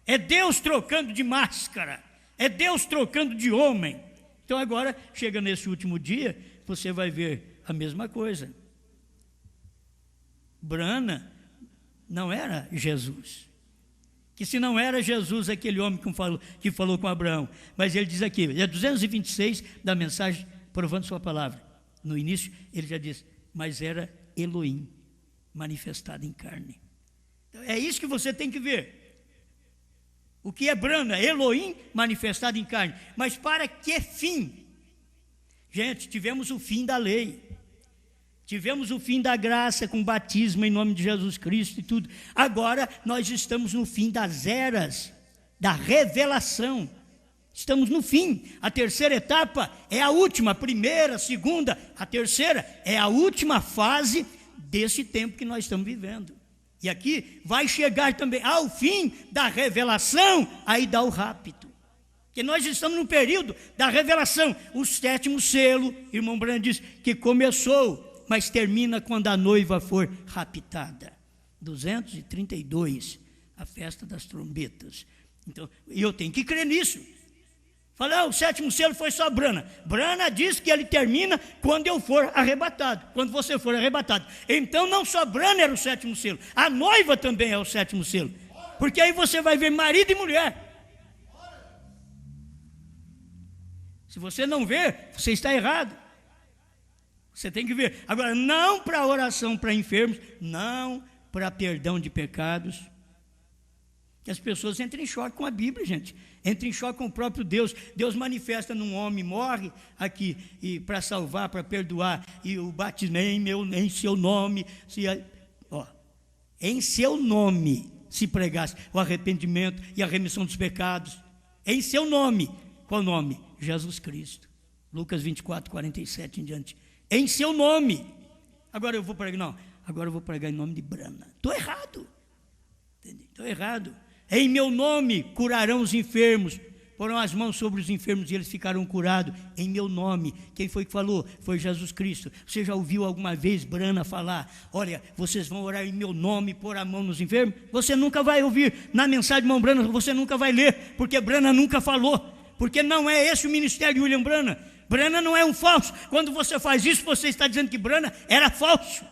C: É Deus trocando de máscara, é Deus trocando de homem. Então agora, chega nesse último dia, você vai ver a mesma coisa. Branham não era Jesus. Que se não era Jesus aquele homem que falou com Abraão, mas ele diz aqui, é 226 da mensagem provando sua palavra. No início ele já diz, mas era Elohim manifestado em carne. Então, é isso que você tem que ver. O que é Branham? Elohim manifestado em carne. Mas para que fim? Gente, tivemos o fim da lei. Tivemos o fim da graça com batismo em nome de Jesus Cristo e tudo. Agora nós estamos no fim das eras da revelação. Estamos no fim. A terceira etapa é a última. A primeira, a segunda, a terceira é a última fase desse tempo que nós estamos vivendo. E aqui vai chegar também ao fim da revelação, aí dá o rapto. Porque nós estamos no período da revelação. O 7º selo, irmão Branham diz que começou, mas termina quando a noiva for raptada. 232, a festa das trombetas. Então, eu tenho que crer nisso. Fala, o 7º selo foi só Branham. Branham diz que ele termina quando eu for arrebatado, quando você for arrebatado. Então não só Branham era o 7º selo, a noiva também é o 7º selo. Porque aí você vai ver marido e mulher. Se você não ver, você está errado. Você tem que ver. Agora, não para oração para enfermos, não para perdão de pecados. Que as pessoas entram em choque com a Bíblia, gente. Entram em choque com o próprio Deus. Deus manifesta num homem, morre aqui e para salvar, para perdoar. E o batismo em seu nome. Em seu nome se pregasse o arrependimento e a remissão dos pecados. Em seu nome. Qual nome? Jesus Cristo. Lucas 24, 47 em diante. Em seu nome. Agora eu vou pregar, não. Agora eu vou pregar em nome de Branham. Estou errado. Estou errado. Em meu nome curarão os enfermos, porão as mãos sobre os enfermos e eles ficarão curados. Em meu nome. Quem foi que falou? Foi Jesus Cristo. Você já ouviu alguma vez Branham falar, olha, vocês vão orar em meu nome, pôr a mão nos enfermos? Você nunca vai ouvir na mensagem de irmão Branham, você nunca vai ler, porque Branham nunca falou, porque não é esse o ministério de William Branham. Branham não é um falso. Quando você faz isso, você está dizendo que Branham era falso.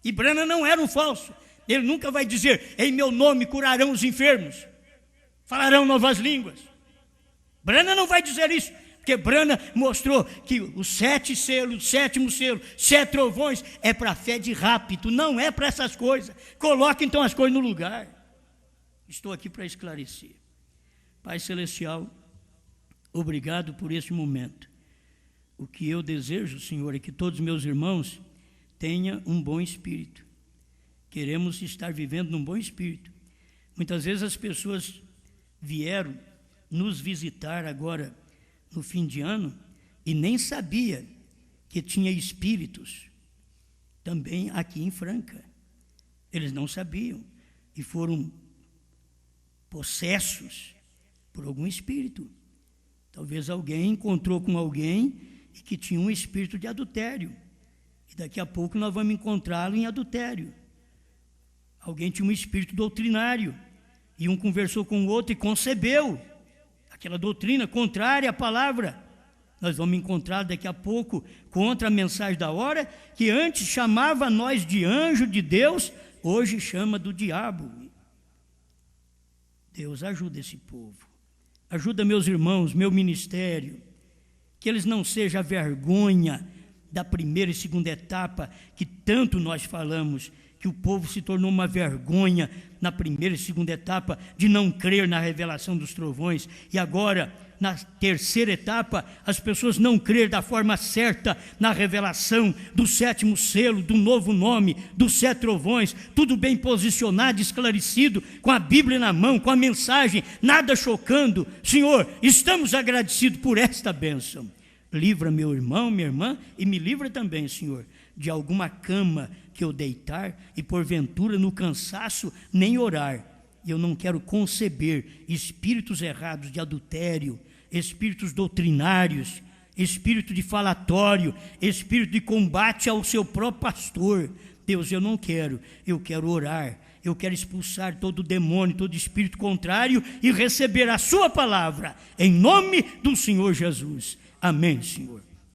C: E Branham não era um falso. Ele nunca vai dizer, em meu nome curarão os enfermos, falarão novas línguas. Branham não vai dizer isso, porque Branham mostrou que os 7 selos, o 7º selo, 7 trovões, é para a fé de rapto, não é para essas coisas. Coloque então as coisas no lugar. Estou aqui para esclarecer. Pai Celestial, obrigado por esse momento. O que eu desejo, Senhor, é que todos meus irmãos tenham um bom espírito. Queremos estar vivendo num bom espírito. Muitas vezes as pessoas vieram nos visitar agora no fim de ano e nem sabia que tinha espíritos também aqui em Franca. Eles não sabiam e foram possessos por algum espírito. Talvez alguém encontrou com alguém e que tinha um espírito de adultério. E daqui a pouco nós vamos encontrá-lo em adultério. Alguém tinha um espírito doutrinário, e um conversou com o outro e concebeu aquela doutrina contrária à palavra. Nós vamos encontrar daqui a pouco contra a mensagem da hora, que antes chamava nós de anjo de Deus, hoje chama do diabo. Deus ajuda esse povo, ajuda meus irmãos, meu ministério, que eles não sejam a vergonha da primeira e segunda etapa, que tanto nós falamos, que o povo se tornou uma vergonha na primeira e segunda etapa de não crer na revelação dos trovões, e agora na terceira etapa as pessoas não crer da forma certa na revelação do 7º selo, do novo nome, dos 7 trovões, tudo bem posicionado, esclarecido, com a Bíblia na mão, com a mensagem, nada chocando. Senhor, estamos agradecidos por esta bênção. Livra meu irmão, minha irmã, e me livra também, Senhor, de alguma cama que eu deitar e porventura no cansaço nem orar. Eu não quero conceber espíritos errados de adultério, espíritos doutrinários, espírito de falatório, espírito de combate ao seu próprio pastor. Deus, eu não quero, eu quero orar, eu quero expulsar todo demônio, todo espírito contrário e receber a sua palavra, em nome do Senhor Jesus. Amém, Senhor.